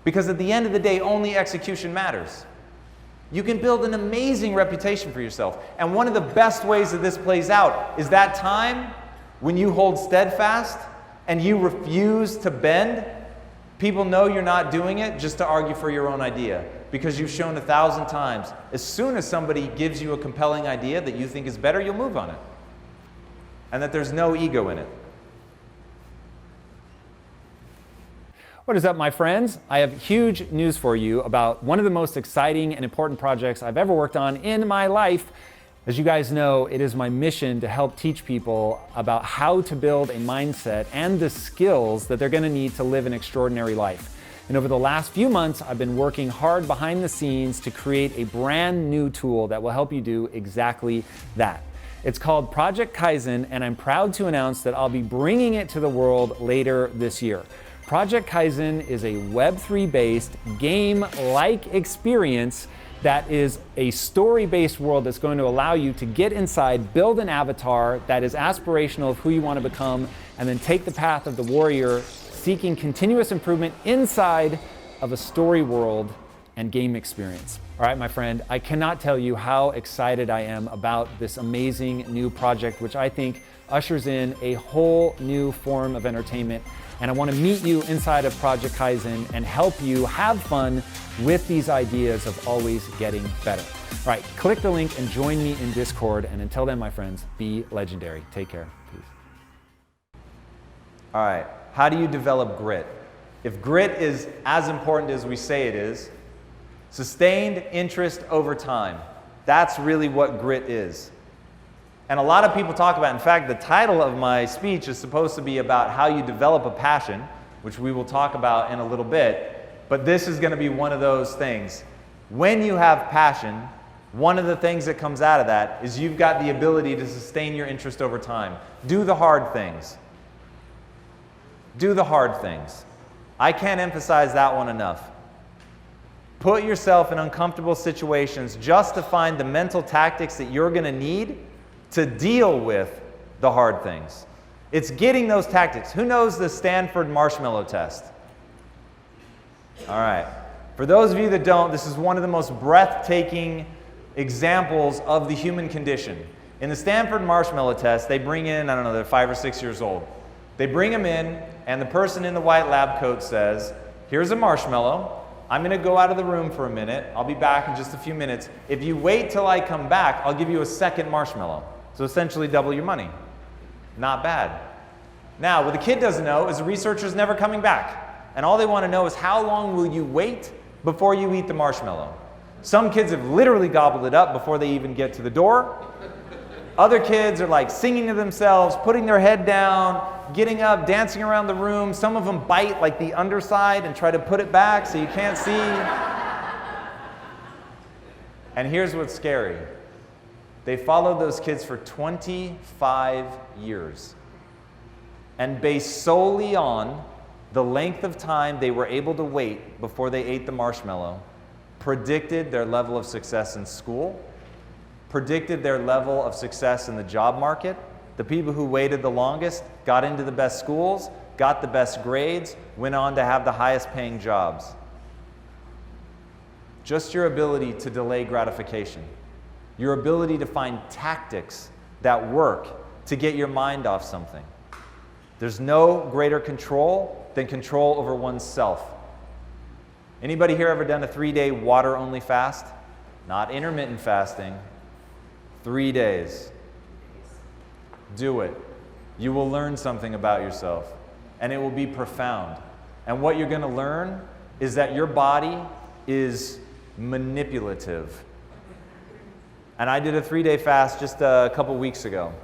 Because at the end of the day, only execution matters. You can build an amazing reputation for yourself. And one of the best ways that this plays out is that time when you hold steadfast and you refuse to bend. People know you're not doing it just to argue for your own idea, because you've shown 1,000 times, as soon as somebody gives you a compelling idea that you think is better, you'll move on it. And that there's no ego in it. What is up, my friends? I have huge news for you about one of the most exciting and important projects I've ever worked on in my life. As you guys know, it is my mission to help teach people about how to build a mindset and the skills that they're going to need to live an extraordinary life. And over the last few months, I've been working hard behind the scenes to create a brand new tool that will help you do exactly that. It's called Project Kaizen, and I'm proud to announce that I'll be bringing it to the world later this year. Project Kaizen is a Web3-based, game-like experience that is a story-based world that's going to allow you to get inside, build an avatar that is aspirational of who you want to become, and then take the path of the warrior, seeking continuous improvement inside of a story world and game experience. All right, my friend, I cannot tell you how excited I am about this amazing new project, which I think ushers in a whole new form of entertainment. And I want to meet you inside of Project Kaizen and help you have fun with these ideas of always getting better. All right, click the link and join me in Discord. And until then, my friends, be legendary. Take care. Peace. All right, how do you develop grit? If grit is as important as we say it is, sustained interest over time, that's really what grit is. And a lot of people talk about, in fact, the title of my speech is supposed to be about how you develop a passion, which we will talk about in a little bit, but this is going to be one of those things. When you have passion, one of the things that comes out of that is you've got the ability to sustain your interest over time. Do the hard things. Do the hard things. I can't emphasize that one enough. Put yourself in uncomfortable situations just to find the mental tactics that you're going to need to deal with the hard things. It's getting those tactics. Who knows the Stanford marshmallow test? All right. For those of you that don't, this is one of the most breathtaking examples of the human condition. In the Stanford marshmallow test, they bring in, I don't know, they're 5 or 6 years old. They bring them in, and the person in the white lab coat says, here's a marshmallow. I'm going to go out of the room for a minute. I'll be back in just a few minutes. If you wait till I come back, I'll give you a second marshmallow. So essentially double your money. Not bad. Now, what the kid doesn't know is the researcher's never coming back. And all they want to know is how long will you wait before you eat the marshmallow? Some kids have literally gobbled it up before they even get to the door. Other kids are like singing to themselves, putting their head down, getting up, dancing around the room. Some of them bite like the underside and try to put it back so you can't see. And here's what's scary. They followed those kids for 25 years. And based solely on the length of time they were able to wait before they ate the marshmallow, predicted their level of success in school, predicted their level of success in the job market. The people who waited the longest got into the best schools, got the best grades, went on to have the highest paying jobs. Just your ability to delay gratification, your ability to find tactics that work to get your mind off something. There's no greater control than control over oneself. Anybody here ever done a 3-day water-only fast? Not intermittent fasting. 3 days. Do it. You will learn something about yourself, and it will be profound. And what you're going to learn is that your body is manipulative. And I did a 3-day fast just a couple weeks ago.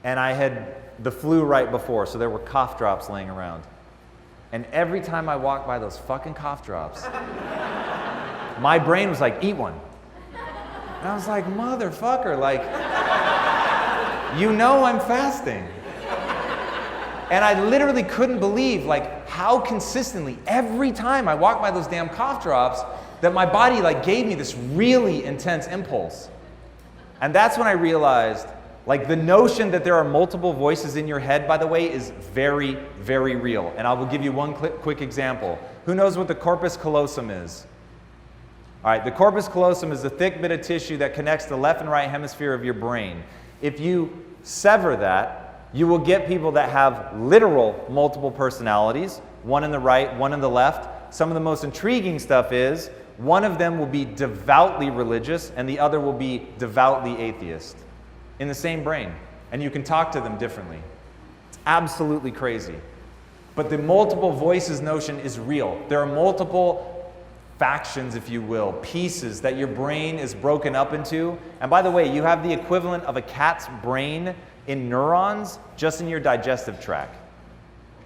And I had the flu right before, so there were cough drops laying around. And every time I walked by those fucking cough drops, my brain was like, eat one. And I was like, motherfucker, like, you know I'm fasting. And I literally couldn't believe, like, how consistently, every time I walked by those damn cough drops, that my body, like, gave me this really intense impulse. And that's when I realized, like, the notion that there are multiple voices in your head, by the way, is very, very real. And I will give you one quick example. Who knows what the corpus callosum is? All right, the corpus callosum is a thick bit of tissue that connects the left and right hemisphere of your brain. If you sever that, you will get people that have literal multiple personalities, one in the right, one in the left. Some of the most intriguing stuff is one of them will be devoutly religious and the other will be devoutly atheist in the same brain. And you can talk to them differently. It's absolutely crazy. But the multiple voices notion is real. There are multiple factions, if you will, pieces that your brain is broken up into. And by the way, you have the equivalent of a cat's brain in neurons just in your digestive tract.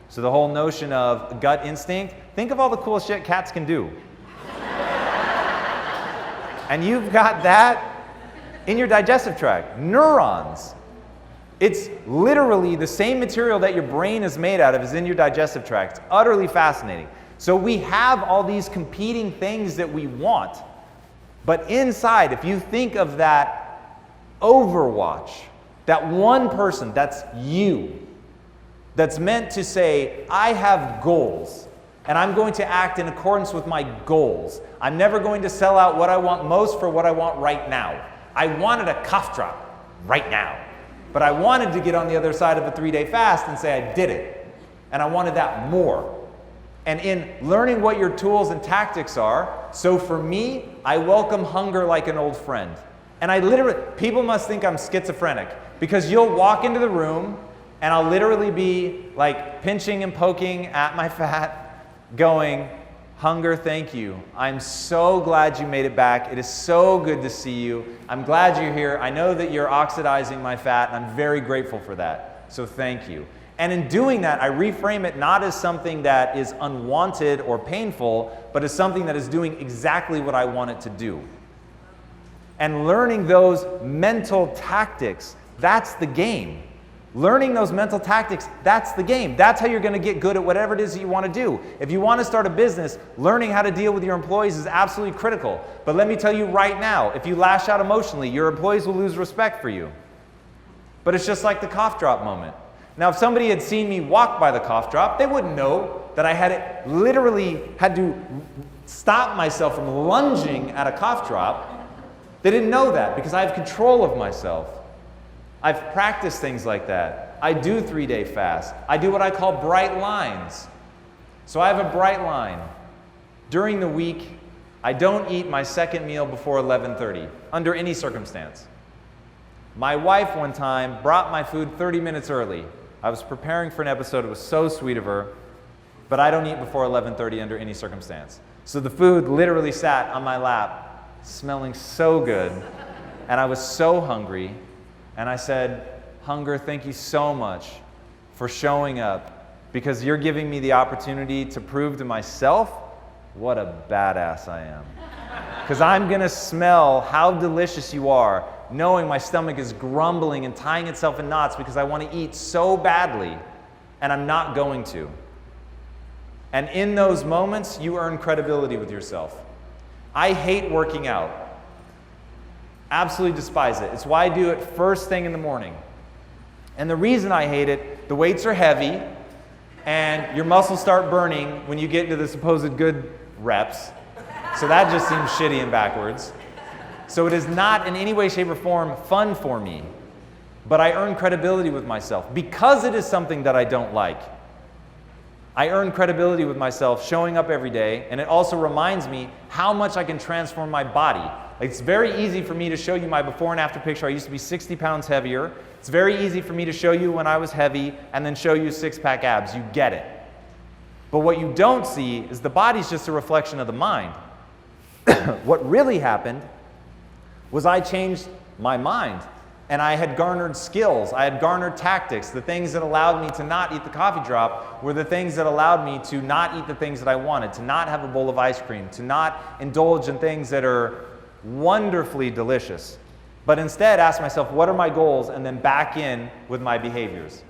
So the whole notion of gut instinct, think of all the cool shit cats can do. And you've got that in your digestive tract, neurons. It's literally the same material that your brain is made out of is in your digestive tract. It's utterly fascinating. So we have all these competing things that we want. But inside, if you think of that overwatch, that one person, that's you, that's meant to say, I have goals, and I'm going to act in accordance with my goals. I'm never going to sell out what I want most for what I want right now. I wanted a cough drop right now, but I wanted to get on the other side of a 3-day fast and say I did it, and I wanted that more. And in learning what your tools and tactics are, so for me, I welcome hunger like an old friend. And I literally, people must think I'm schizophrenic because you'll walk into the room and I'll literally be like pinching and poking at my fat, going, hunger, thank you. I'm so glad you made it back. It is so good to see you. I'm glad you're here. I know that you're oxidizing my fat, and I'm very grateful for that. So thank you. And in doing that, I reframe it not as something that is unwanted or painful, but as something that is doing exactly what I want it to do. And learning those mental tactics, that's the game. Learning those mental tactics, that's the game. That's how you're going to get good at whatever it is that you want to do. If you want to start a business, learning how to deal with your employees is absolutely critical. But let me tell you right now, if you lash out emotionally, your employees will lose respect for you. But it's just like the cough drop moment. Now, if somebody had seen me walk by the cough drop, they wouldn't know that I had literally had to stop myself from lunging at a cough drop. They didn't know that because I have control of myself. I've practiced things like that. I do 3-day fast. I do what I call bright lines. So I have a bright line. During the week, I don't eat my second meal before 11:30, under any circumstance. My wife one time brought my food 30 minutes early. I was preparing for an episode. It was so sweet of her. But I don't eat before 11:30 under any circumstance. So the food literally sat on my lap, smelling so good. And I was so hungry. And I said, hunger, thank you so much for showing up, because you're giving me the opportunity to prove to myself what a badass I am. Because I'm going to smell how delicious you are, knowing my stomach is grumbling and tying itself in knots because I want to eat so badly, and I'm not going to. And in those moments, you earn credibility with yourself. I hate working out. Absolutely despise it. It's why I do it first thing in the morning. And the reason I hate it, the weights are heavy, and your muscles start burning when you get into the supposed good reps. So that just seems shitty and backwards. So it is not in any way, shape, or form fun for me. But I earn credibility with myself because it is something that I don't like. I earn credibility with myself showing up every day, and it also reminds me how much I can transform my body. It's very easy for me to show you my before and after picture. I used to be 60 pounds heavier. It's very easy for me to show you when I was heavy and then show you six-pack abs. You get it. But what you don't see is the body's just a reflection of the mind. What really happened was I changed my mind. And I had garnered skills, I had garnered tactics. The things that allowed me to not eat the coffee drop were the things that allowed me to not eat the things that I wanted, to not have a bowl of ice cream, to not indulge in things that are wonderfully delicious. But instead ask myself, what are my goals? And then back in with my behaviors.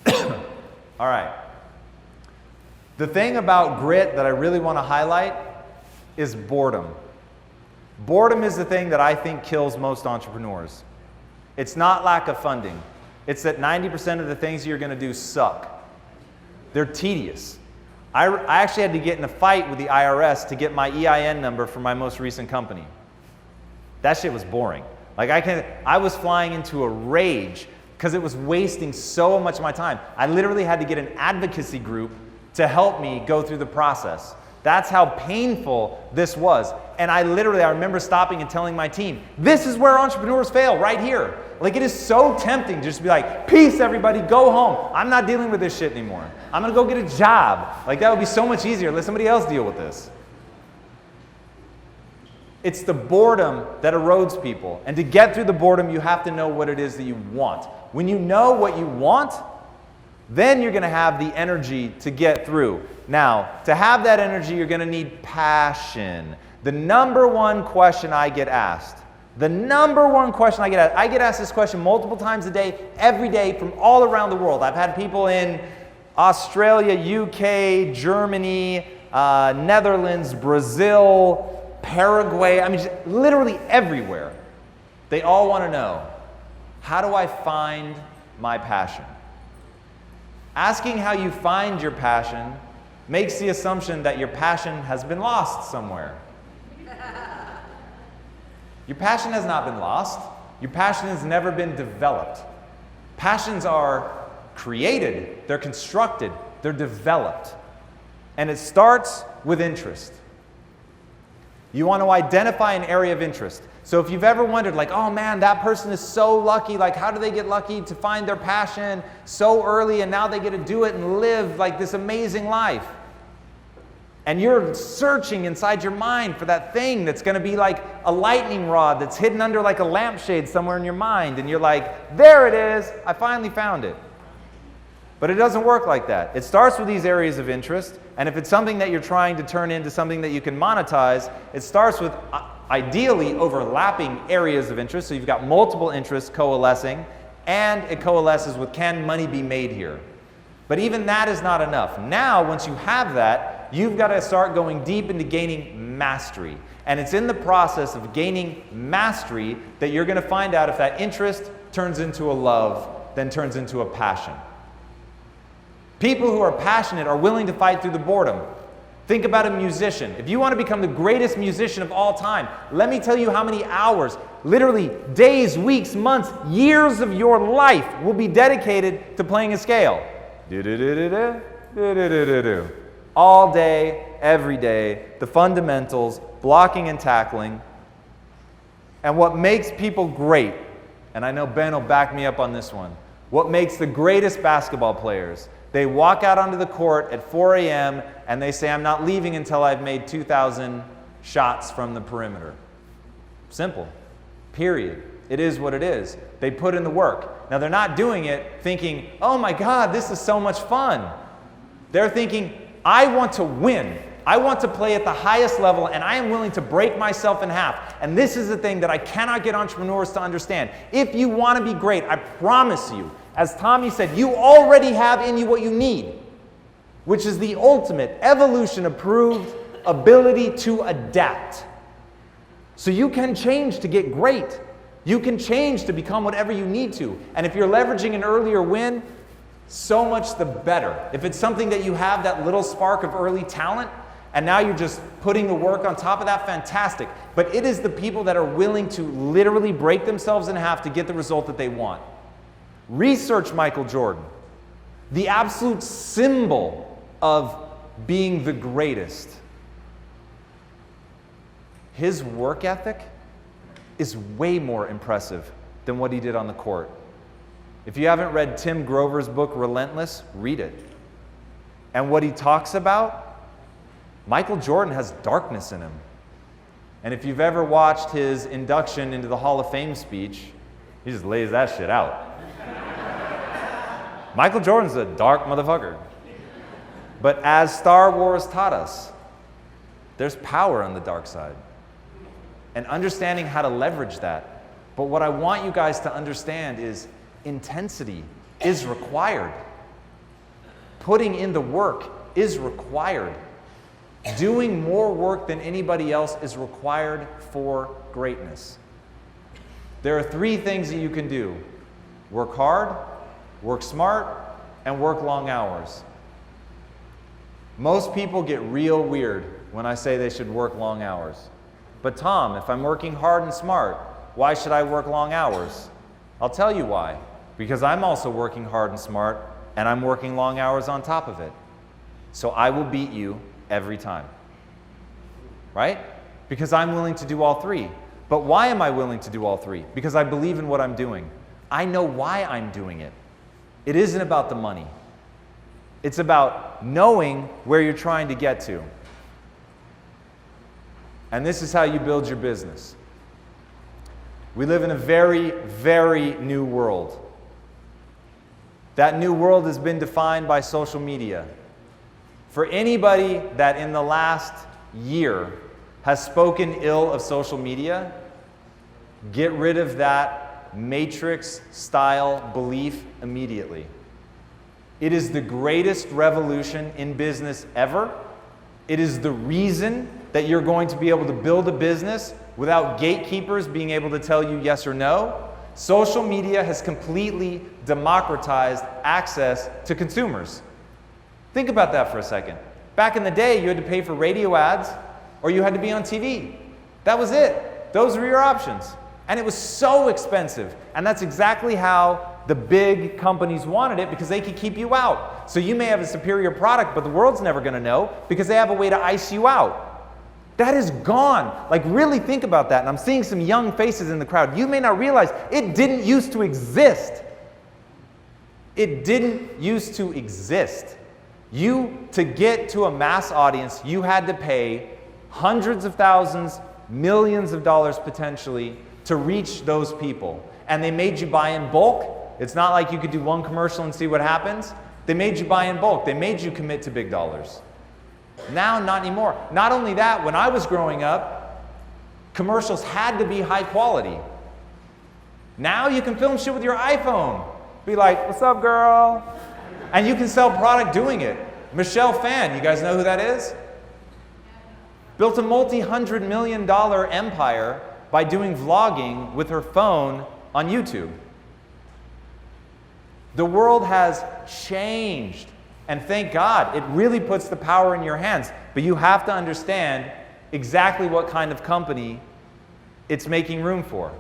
All right. The thing about grit that I really want to highlight is boredom. Boredom is the thing that I think kills most entrepreneurs. It's not lack of funding. It's that 90% of the things you're going to do suck. They're tedious. I actually had to get in a fight with the IRS to get my EIN number for my most recent company. That shit was boring. Like I was flying into a rage because it was wasting so much of my time. I literally had to get an advocacy group to help me go through the process. That's how painful this was. And I remember stopping and telling my team, this is where entrepreneurs fail, right here. Like, it is so tempting just to be like, peace everybody, go home. I'm not dealing with this shit anymore. I'm gonna go get a job. Like, that would be so much easier. Let somebody else deal with this. It's the boredom that erodes people. And to get through the boredom, you have to know what it is that you want. When you know what you want, then you're going to have the energy to get through. Now, to have that energy, you're going to need passion. The number one question I get asked, I get asked this question multiple times a day, every day, from all around the world. I've had people in Australia, UK, Germany, Netherlands, Brazil, Paraguay, I mean, just literally everywhere. They all want to know, how do I find my passion? Asking how you find your passion makes the assumption that your passion has been lost somewhere. Your passion has not been lost. Your passion has never been developed. Passions are created, they're constructed, they're developed. And it starts with interest. You want to identify an area of interest. So if you've ever wondered, like, oh man, that person is so lucky, like how do they get lucky to find their passion so early and now they get to do it and live like this amazing life? And you're searching inside your mind for that thing that's going to be like a lightning rod that's hidden under like a lampshade somewhere in your mind. And you're like, there it is, I finally found it. But it doesn't work like that. It starts with these areas of interest, and if it's something that you're trying to turn into something that you can monetize, it starts with ideally overlapping areas of interest, so you've got multiple interests coalescing, and it coalesces with, can money be made here? But even that is not enough. Now, once you have that, you've got to start going deep into gaining mastery. And it's in the process of gaining mastery that you're going to find out if that interest turns into a love, then turns into a passion. People who are passionate are willing to fight through the boredom. Think about a musician. If you want to become the greatest musician of all time, let me tell you how many hours, literally days, weeks, months, years of your life will be dedicated to playing a scale. All day, every day, the fundamentals, blocking and tackling. And what makes people great, and I know Ben will back me up on this one, what makes the greatest basketball players, they walk out onto the court at 4 a.m. and they say, I'm not leaving until I've made 2,000 shots from the perimeter. Simple. Period. It is what it is. They put in the work. Now, they're not doing it thinking, oh my God, this is so much fun. They're thinking, I want to win. I want to play at the highest level, and I am willing to break myself in half. And this is the thing that I cannot get entrepreneurs to understand. If you want to be great, I promise you, as Tommy said, you already have in you what you need, which is the ultimate evolution-approved ability to adapt. So you can change to get great. You can change to become whatever you need to. And if you're leveraging an earlier win, so much the better. If it's something that you have that little spark of early talent, and now you're just putting the work on top of that, fantastic. But it is the people that are willing to literally break themselves in half to get the result that they want. Research Michael Jordan, the absolute symbol of being the greatest. His work ethic is way more impressive than what he did on the court. If you haven't read Tim Grover's book, Relentless, read it. And what he talks about, Michael Jordan has darkness in him. And if you've ever watched his induction into the Hall of Fame speech, he just lays that shit out. Michael Jordan's a dark motherfucker. But as Star Wars taught us, there's power on the dark side. And understanding how to leverage that. But what I want you guys to understand is intensity is required. Putting in the work is required. Doing more work than anybody else is required for greatness. There are 3 things that you can do. Work hard, work smart, and work long hours. Most people get real weird when I say they should work long hours. But Tom, if I'm working hard and smart, why should I work long hours? I'll tell you why. Because I'm also working hard and smart, and I'm working long hours on top of it. So I will beat you every time. Right? Because I'm willing to do all 3. But why am I willing to do all 3? Because I believe in what I'm doing. I know why I'm doing it. It isn't about the money. It's about knowing where you're trying to get to. And this is how you build your business. We live in a very, very new world. That new world has been defined by social media. For anybody that in the last year has spoken ill of social media, get rid of that matrix-style belief immediately. It is the greatest revolution in business ever. It is the reason that you're going to be able to build a business without gatekeepers being able to tell you yes or no. Social media has completely democratized access to consumers. Think about that for a second. Back in the day, you had to pay for radio ads or you had to be on TV. That was it. Those were your options. And it was so expensive. And that's exactly how the big companies wanted it, because they could keep you out. So you may have a superior product, but the world's never going to know because they have a way to ice you out. That is gone. Like, really think about that. And I'm seeing some young faces in the crowd. You may not realize it didn't used to exist. It didn't used to exist. To get to a mass audience, you had to pay hundreds of thousands, millions of dollars potentially to reach those people. And they made you buy in bulk. It's not like you could do one commercial and see what happens. They made you buy in bulk. They made you commit to big dollars. Now, not anymore. Not only that, when I was growing up, commercials had to be high quality. Now you can film shit with your iPhone. Be like, what's up, girl? And you can sell product doing it. Michelle Phan, you guys know who that is? Built a multi-$100 million empire by doing vlogging with her phone on YouTube. The world has changed. And thank God, it really puts the power in your hands. But you have to understand exactly what kind of company it's making room for.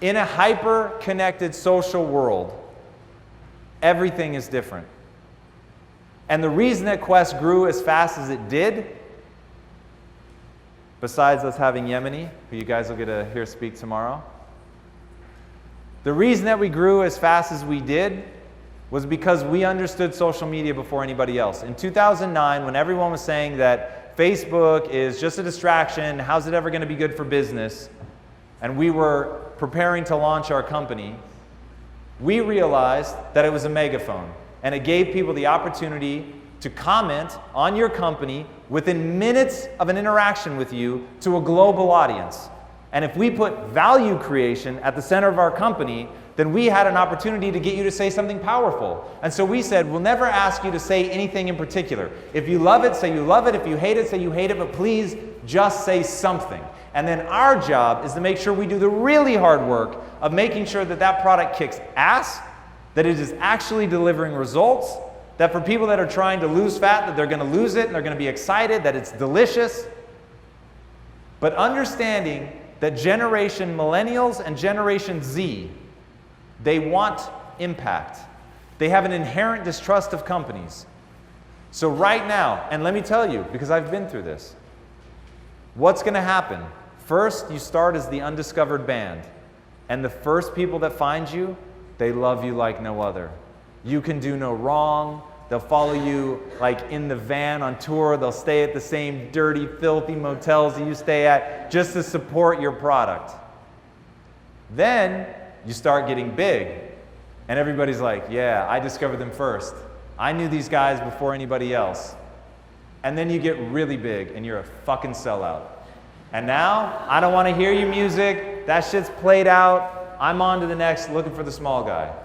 In a hyper-connected social world, everything is different. And the reason that Quest grew as fast as it did, besides us having Yemeni, who you guys will get to hear speak tomorrow, the reason that we grew as fast as we did was because we understood social media before anybody else. In 2009, when everyone was saying that Facebook is just a distraction, how's it ever going to be good for business, and we were preparing to launch our company, we realized that it was a megaphone, and it gave people the opportunity to comment on your company within minutes of an interaction with you to a global audience. And if we put value creation at the center of our company, then we had an opportunity to get you to say something powerful. And so we said, we'll never ask you to say anything in particular. If you love it, say you love it. If you hate it, say you hate it. But please just say something. And then our job is to make sure we do the really hard work of making sure that that product kicks ass, that it is actually delivering results, that for people that are trying to lose fat, that they're going to lose it and they're going to be excited, that it's delicious. But understanding that Generation Millennials and Generation Z, they want impact. They have an inherent distrust of companies. So right now, and let me tell you, because I've been through this, what's going to happen? First, you start as the undiscovered band. And the first people that find you, they love you like no other. You can do no wrong. They'll follow you like in the van on tour. They'll stay at the same dirty, filthy motels that you stay at just to support your product. Then you start getting big. And everybody's like, yeah, I discovered them first. I knew these guys before anybody else. And then you get really big and you're a fucking sellout. And now, I don't want to hear your music. That shit's played out. I'm on to the next, looking for the small guy.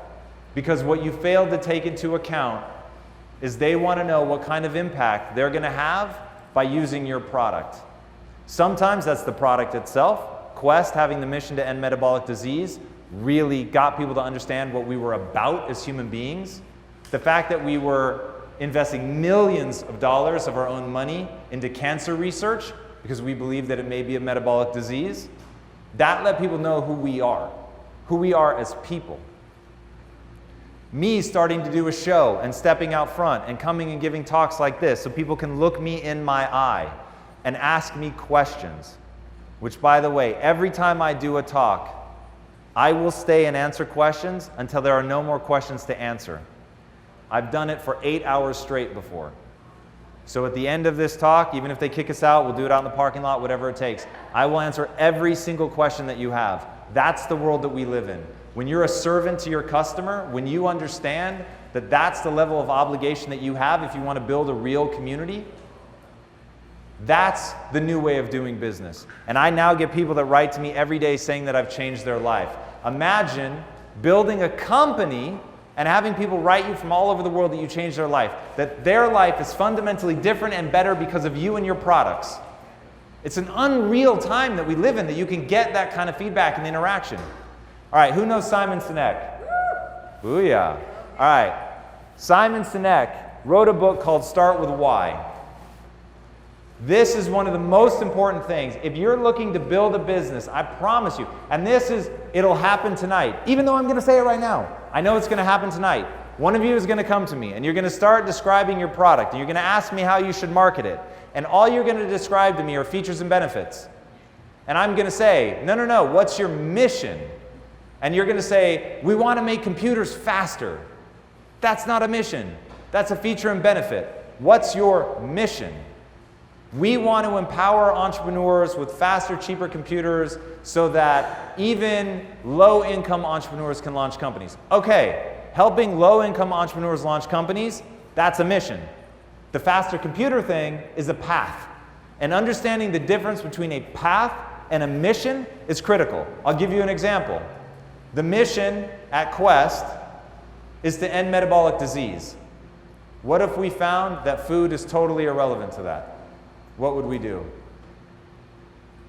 Because what you failed to take into account is they want to know what kind of impact they're going to have by using your product. Sometimes that's the product itself. Quest, having the mission to end metabolic disease, really got people to understand what we were about as human beings. The fact that we were investing millions of dollars of our own money into cancer research because we believe that it may be a metabolic disease, that let people know who we are as people. Me starting to do a show and stepping out front and coming and giving talks like this so people can look me in my eye and ask me questions, which, by the way, every time I do a talk, I will stay and answer questions until there are no more questions to answer. I've done it for 8 hours straight before. So at the end of this talk, even if they kick us out, we'll do it out in the parking lot, whatever it takes. I will answer every single question that you have. That's the world that we live in. When you're a servant to your customer, when you understand that that's the level of obligation that you have if you want to build a real community, that's the new way of doing business. And I now get people that write to me every day saying that I've changed their life. Imagine building a company and having people write you from all over the world that you changed their life, that their life is fundamentally different and better because of you and your products. It's an unreal time that we live in that you can get that kind of feedback and interaction. All right, who knows Simon Sinek? Booyah. All right, Simon Sinek wrote a book called Start With Why. This is one of the most important things. If you're looking to build a business, I promise you, and it'll happen tonight, even though I'm going to say it right now. I know it's going to happen tonight. One of you is going to come to me, and you're going to start describing your product, and you're going to ask me how you should market it. And all you're going to describe to me are features and benefits. And I'm going to say, no, what's your mission? And you're going to say, we want to make computers faster. That's not a mission. That's a feature and benefit. What's your mission? We want to empower entrepreneurs with faster, cheaper computers so that even low-income entrepreneurs can launch companies. Okay, helping low-income entrepreneurs launch companies, that's a mission. The faster computer thing is a path. And understanding the difference between a path and a mission is critical. I'll give you an example. The mission at Quest is to end metabolic disease. What if we found that food is totally irrelevant to that? What would we do?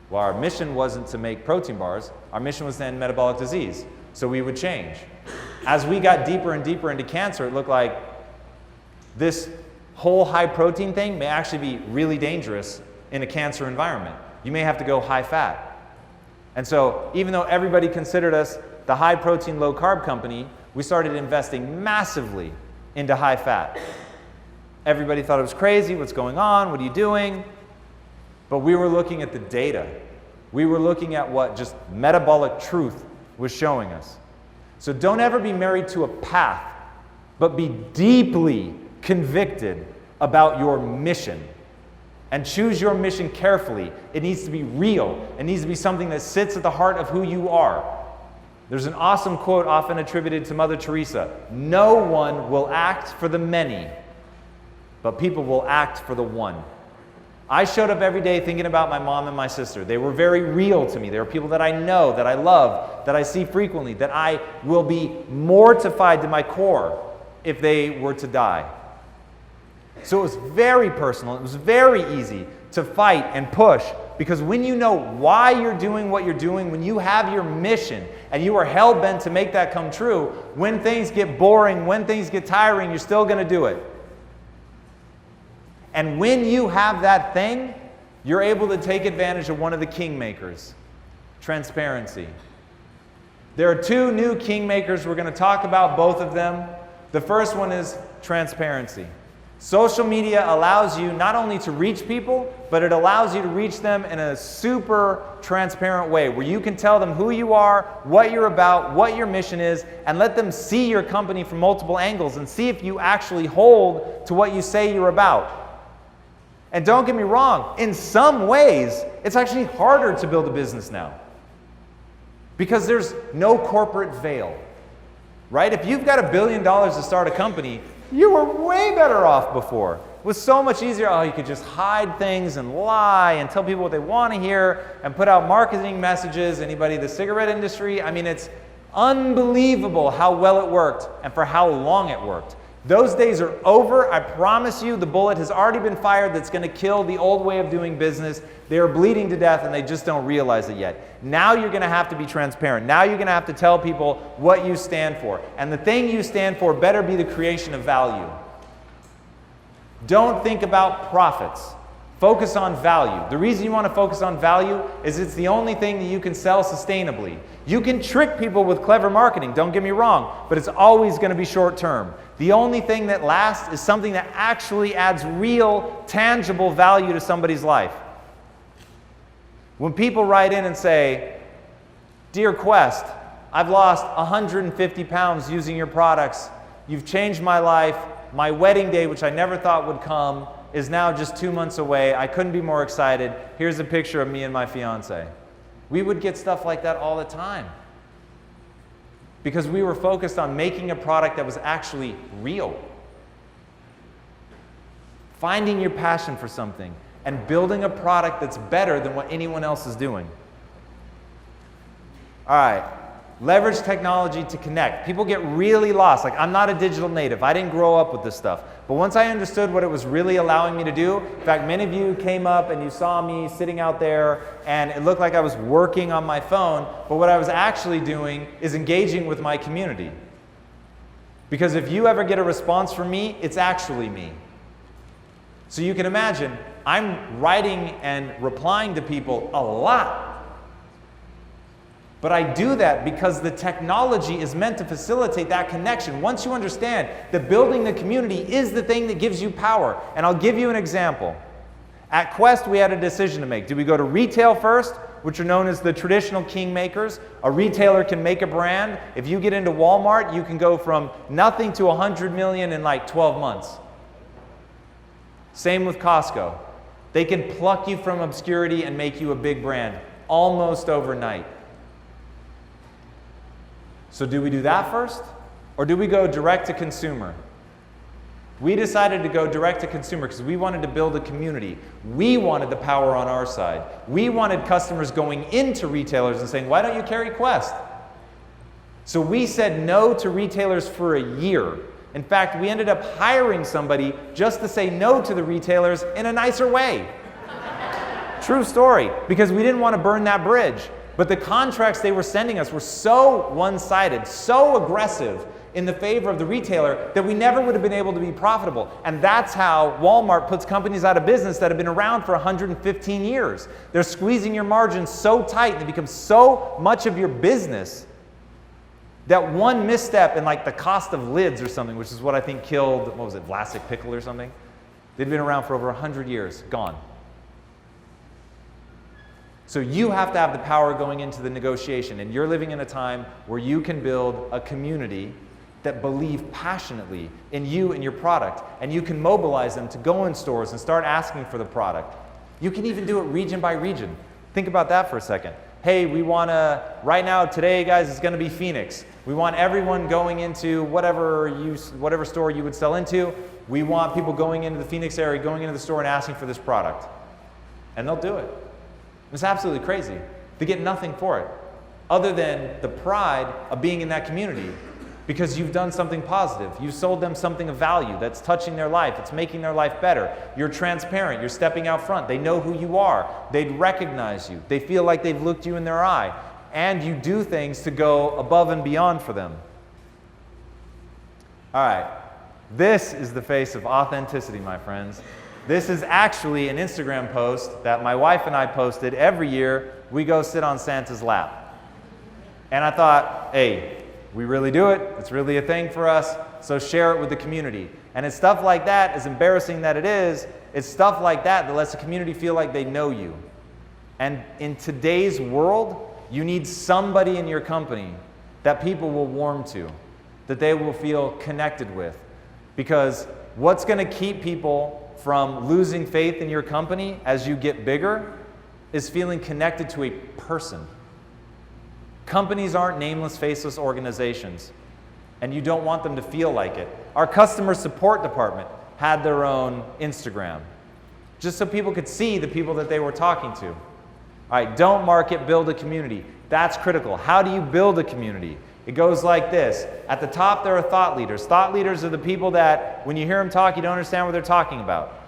Well, our mission wasn't to make protein bars. Our mission was to end metabolic disease. So we would change. As we got deeper and deeper into cancer, it looked like this whole high protein thing may actually be really dangerous in a cancer environment. You may have to go high fat. And so even though everybody considered us the high protein, low carb company, we started investing massively into high fat. Everybody thought it was crazy. What's going on? What are you doing? But we were looking at the data. We were looking at what just metabolic truth was showing us. So don't ever be married to a path, but be deeply convicted about your mission. And choose your mission carefully. It needs to be real. It needs to be something that sits at the heart of who you are. There's an awesome quote often attributed to Mother Teresa. No one will act for the many, but people will act for the one. I showed up every day thinking about my mom and my sister. They were very real to me. They were people that I know, that I love, that I see frequently, that I will be mortified to my core if they were to die. So it was very personal. It was very easy to fight and push, because when you know why you're doing what you're doing, when you have your mission and you are hell-bent to make that come true, when things get boring, when things get tiring, you're still going to do it. And when you have that thing, you're able to take advantage of one of the kingmakers, transparency. There are two new kingmakers. We're going to talk about both of them. The first one is transparency. Social media allows you not only to reach people, but it allows you to reach them in a super transparent way where you can tell them who you are, what you're about, what your mission is, and let them see your company from multiple angles and see if you actually hold to what you say you're about. And don't get me wrong, in some ways, it's actually harder to build a business now because there's no corporate veil, right? If you've got $1 billion to start a company, you were way better off before. It was so much easier. Oh, you could just hide things and lie and tell people what they want to hear and put out marketing messages. Anybody in the cigarette industry? I mean, it's unbelievable how well it worked and for how long it worked. Those days are over. I promise you, the bullet has already been fired that's going to kill the old way of doing business. They are bleeding to death and they just don't realize it yet. Now you're going to have to be transparent. Now you're going to have to tell people what you stand for. And the thing you stand for better be the creation of value. Don't think about profits. Focus on value. The reason you want to focus on value is it's the only thing that you can sell sustainably. You can trick people with clever marketing, don't get me wrong, but it's always going to be short term. The only thing that lasts is something that actually adds real, tangible value to somebody's life. When people write in and say, "Dear Quest, I've lost 150 pounds using your products. You've changed my life. My wedding day, which I never thought would come, is now just 2 months away. I couldn't be more excited. Here's a picture of me and my fiance." We would get stuff like that all the time because we were focused on making a product that was actually real. Finding your passion for something and building a product that's better than what anyone else is doing. All right. Leverage technology to connect. People get really lost. Like, I'm not a digital native. I didn't grow up with this stuff. But once I understood what it was really allowing me to do, in fact, many of you came up and you saw me sitting out there and it looked like I was working on my phone, but what I was actually doing is engaging with my community. Because if you ever get a response from me, it's actually me. So you can imagine, I'm writing and replying to people a lot. But I do that because the technology is meant to facilitate that connection. Once you understand that building the community is the thing that gives you power. And I'll give you an example. At Quest, we had a decision to make. Do we go to retail first, which are known as the traditional kingmakers? A retailer can make a brand. If you get into Walmart, you can go from nothing to 100 million in like 12 months. Same with Costco. They can pluck you from obscurity and make you a big brand almost overnight. So do we do that first, or do we go direct to consumer? We decided to go direct to consumer because we wanted to build a community. We wanted the power on our side. We wanted customers going into retailers and saying, "Why don't you carry Quest?" So we said no to retailers for a year. In fact, we ended up hiring somebody just to say no to the retailers in a nicer way. True story, because we didn't want to burn that bridge. But the contracts they were sending us were so one-sided, so aggressive in the favor of the retailer that we never would have been able to be profitable. And that's how Walmart puts companies out of business that have been around for 115 years. They're squeezing your margins so tight and it becomes so much of your business that one misstep in like the cost of lids or something, which is what I think killed, what was it, Vlasic Pickle or something? They'd been around for over 100 years, gone. So you have to have the power going into the negotiation, and you're living in a time where you can build a community that believe passionately in you and your product, and you can mobilize them to go in stores and start asking for the product. You can even do it region by region. Think about that for a second. Hey, we want to, right now, today, guys, it's going to be Phoenix. We want everyone going into whatever store you would sell into. We want people going into the Phoenix area, going into the store and asking for this product. And they'll do it. It's absolutely crazy. They get nothing for it other than the pride of being in that community because you've done something positive. You've sold them something of value that's touching their life. It's making their life better. You're transparent. You're stepping out front. They know who you are. They'd recognize you. They feel like they've looked you in their eye. And you do things to go above and beyond for them. All right. This is the face of authenticity, my friends. This is actually an Instagram post that my wife and I posted every year. We go sit on Santa's lap. And I thought, hey, we really do it. It's really a thing for us. so share it with the community. And it's stuff like that, as embarrassing that it is, it's stuff like that that lets the community feel like they know you. And in today's world, you need somebody in your company that people will warm to, that they will feel connected with. Because what's going to keep people from losing faith in your company as you get bigger is feeling connected to a person. Companies aren't nameless, faceless organizations, and you don't want them to feel like it. Our customer support department had their own Instagram, just so people could see the people that they were talking to. All right, don't market, build a community. That's critical. How do you build a community? It goes like this. At the top, there are thought leaders. Thought leaders are the people that, when you hear them talk, you don't understand what they're talking about.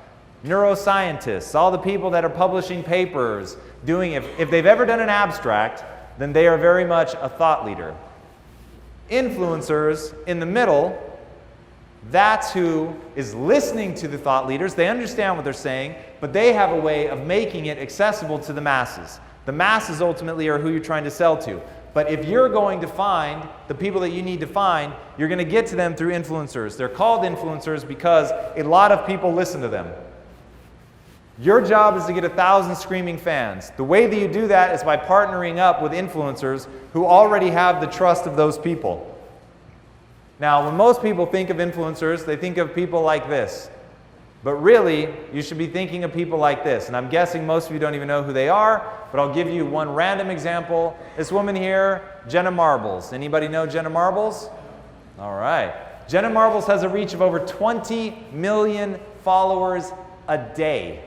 Neuroscientists, all the people that are publishing papers, doing, if they've ever done an abstract, then they are very much a thought leader. Influencers, in the middle, that's who is listening to the thought leaders. They understand what they're saying, but they have a way of making it accessible to the masses. The masses ultimately are who you're trying to sell to. But if you're going to find the people that you need to find, you're going to get to them through influencers. They're called influencers because a lot of people listen to them. Your job is to get 1,000 screaming fans. The way that you do that is by partnering up with influencers who already have the trust of those people. Now, when most people think of influencers, they think of people like this. But really, you should be thinking of people like this. And I'm guessing most of you don't even know who they are, but I'll give you one random example. This woman here, Jenna Marbles. Anybody know Jenna Marbles? All right. Jenna Marbles has a reach of over 20 million followers a day.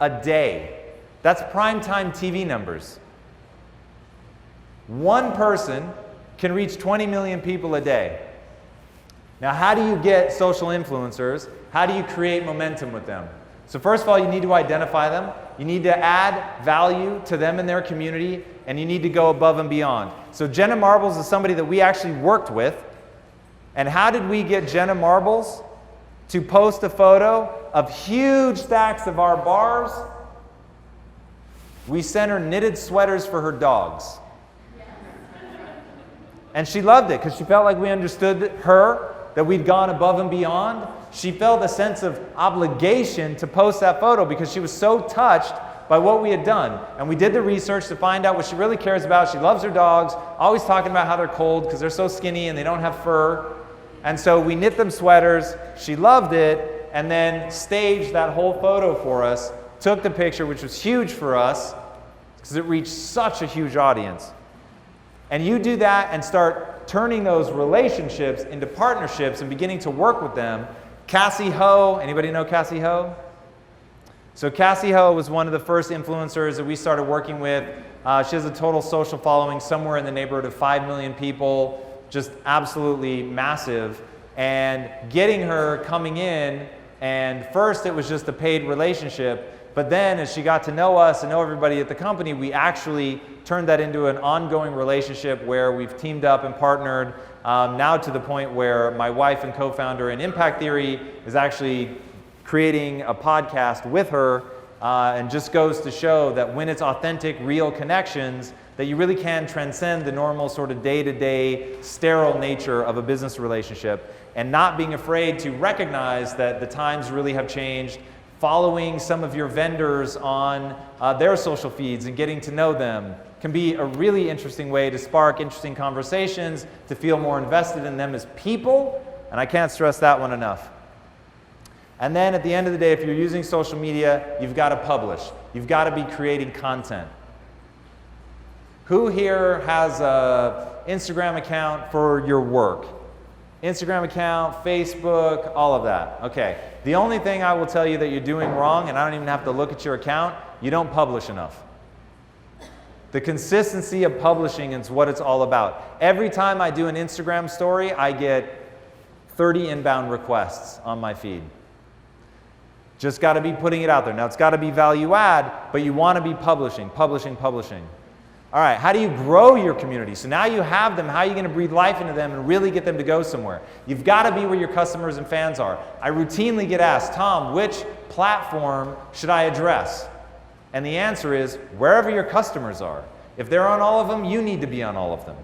A day. That's primetime TV numbers. One person can reach 20 million people a day. Now, how do you get social influencers? How do you create momentum with them? So first of all, you need to identify them. You need to add value to them and their community, and you need to go above and beyond. So Jenna Marbles is somebody that we actually worked with. And how did we get Jenna Marbles to post a photo of huge stacks of our bars? We sent her knitted sweaters for her dogs. And she loved it because she felt like we understood her, that we'd gone above and beyond. She felt a sense of obligation to post that photo because she was so touched by what we had done. And we did the research to find out what she really cares about. She loves her dogs, always talking about how they're cold because they're so skinny and they don't have fur. And so we knit them sweaters. She loved it and then staged that whole photo for us, took the picture, which was huge for us because it reached such a huge audience. And you do that and start turning those relationships into partnerships and beginning to work with them. Cassie Ho, anybody know Cassie Ho? So Cassie Ho was one of the first influencers that we started working with. She has a total social following somewhere in the neighborhood of 5 million people, just absolutely massive. And getting her coming in, and first it was just a paid relationship, but then as she got to know us and know everybody at the company, we actually turned that into an ongoing relationship where we've teamed up and partnered now to the point where my wife and co-founder in Impact Theory is actually creating a podcast with her, and just goes to show that when it's authentic, real connections, that you really can transcend the normal sort of day-to-day sterile nature of a business relationship, and not being afraid to recognize that the times really have changed, following some of your vendors on their social feeds and getting to know them can be a really interesting way to spark interesting conversations, to feel more invested in them as people, and I can't stress that one enough. And then at the end of the day, if you're using social media, you've got to publish. You've got to be creating content. Who here has an Instagram account for your work? Instagram account, Facebook, all of that. Okay. The only thing I will tell you that you're doing wrong, and I don't even have to look at your account, you don't publish enough. The consistency of publishing is what it's all about. Every time I do an Instagram story, I get 30 inbound requests on my feed. Just got to be putting it out there. Now, it's got to be value add, but you want to be publishing. All right, how do you grow your community? So now you have them, how are you going to breathe life into them and really get them to go somewhere? You've got to be where your customers and fans are. I routinely get asked, Tom, which platform should I address? And the answer is, wherever your customers are. If they're on all of them, you need to be on all of them.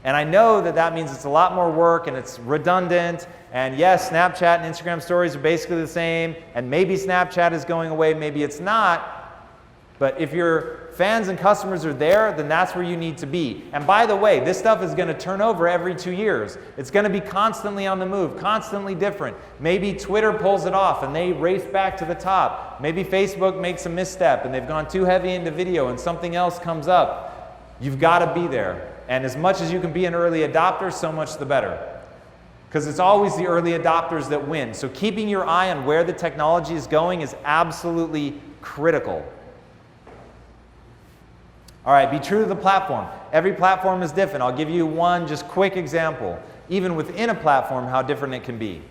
And I know that that means it's a lot more work and it's redundant. And yes, Snapchat and Instagram stories are basically the same. And maybe Snapchat is going away, maybe it's not. But if your fans and customers are there, then that's where you need to be. And by the way, this stuff is going to turn over every 2 years. It's going to be constantly on the move, constantly different. Maybe Twitter pulls it off and they race back to the top. Maybe Facebook makes a misstep and they've gone too heavy into video and something else comes up. You've got to be there. And as much as you can be an early adopter, so much the better. Because it's always the early adopters that win. So keeping your eye on where the technology is going is absolutely critical. All right, be true to the platform. Every platform is different. I'll give you one just quick example. Even within a platform, how different it can be.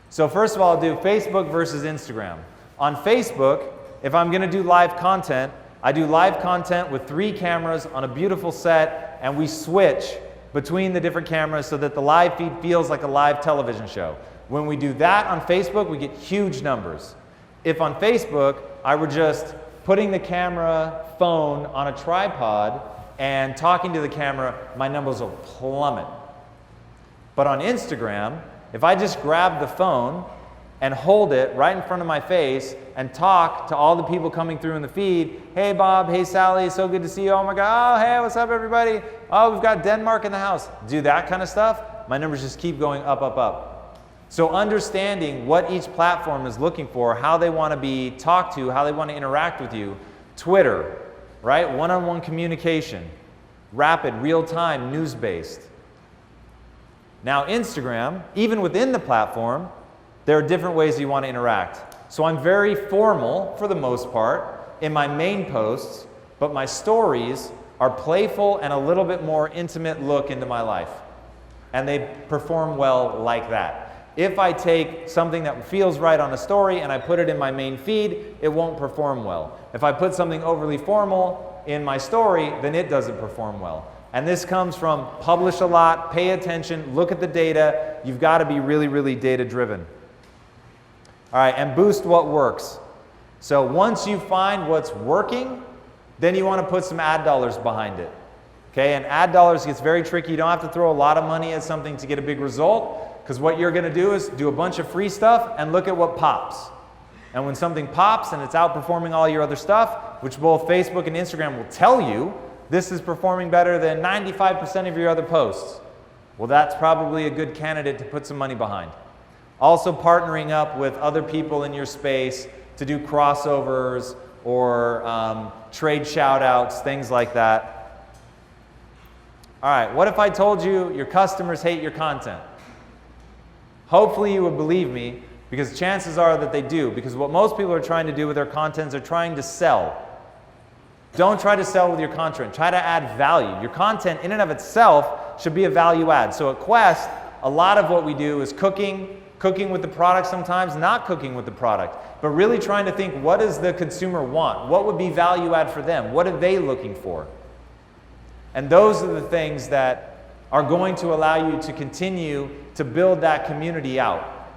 So first of all, I'll do Facebook versus Instagram. On Facebook, if I'm going to do live content, I do live content with 3 cameras on a beautiful set, and we switch between the different cameras so that the live feed feels like a live television show. When we do that on Facebook, we get huge numbers. If on Facebook, I were just putting the camera phone on a tripod and talking to the camera, my numbers will plummet. But on Instagram, if I just grab the phone and hold it right in front of my face and talk to all the people coming through in the feed, hey Bob, hey Sally, so good to see you, oh my God, oh hey, what's up everybody? Oh, we've got Denmark in the house. Do that kind of stuff, my numbers just keep going up, up, up. So understanding what each platform is looking for, how they want to be talked to, how they want to interact with you. Twitter, right? One-on-one communication. Rapid, real-time, news-based. Now Instagram, even within the platform, there are different ways you want to interact. So I'm very formal, for the most part, in my main posts, but my stories are playful and a little bit more intimate look into my life. And they perform well like that. If I take something that feels right on a story and I put it in my main feed, it won't perform well. If I put something overly formal in my story, then it doesn't perform well. And this comes from publish a lot, pay attention, look at the data. You've got to be really, really data-driven. All right, and boost what works. So once you find what's working, then you want to put some ad dollars behind it. Okay, and ad dollars gets very tricky. You don't have to throw a lot of money at something to get a big result, because what you're going to do is do a bunch of free stuff and look at what pops. And when something pops and it's outperforming all your other stuff, which both Facebook and Instagram will tell you, this is performing better than 95% of your other posts. Well, that's probably a good candidate to put some money behind. Also partnering up with other people in your space to do crossovers or trade shout-outs, things like that. All right, what if I told you your customers hate your content? Hopefully you would believe me, because chances are that they do, because what most people are trying to do with their content is they're trying to sell. Don't try to sell with your content. Try to add value. Your content in and of itself should be a value add. So at Quest, a lot of what we do is cooking with the product sometimes, not cooking with the product, but really trying to think, what does the consumer want? What would be value add for them? What are they looking for? And those are the things that are going to allow you to continue to build that community out.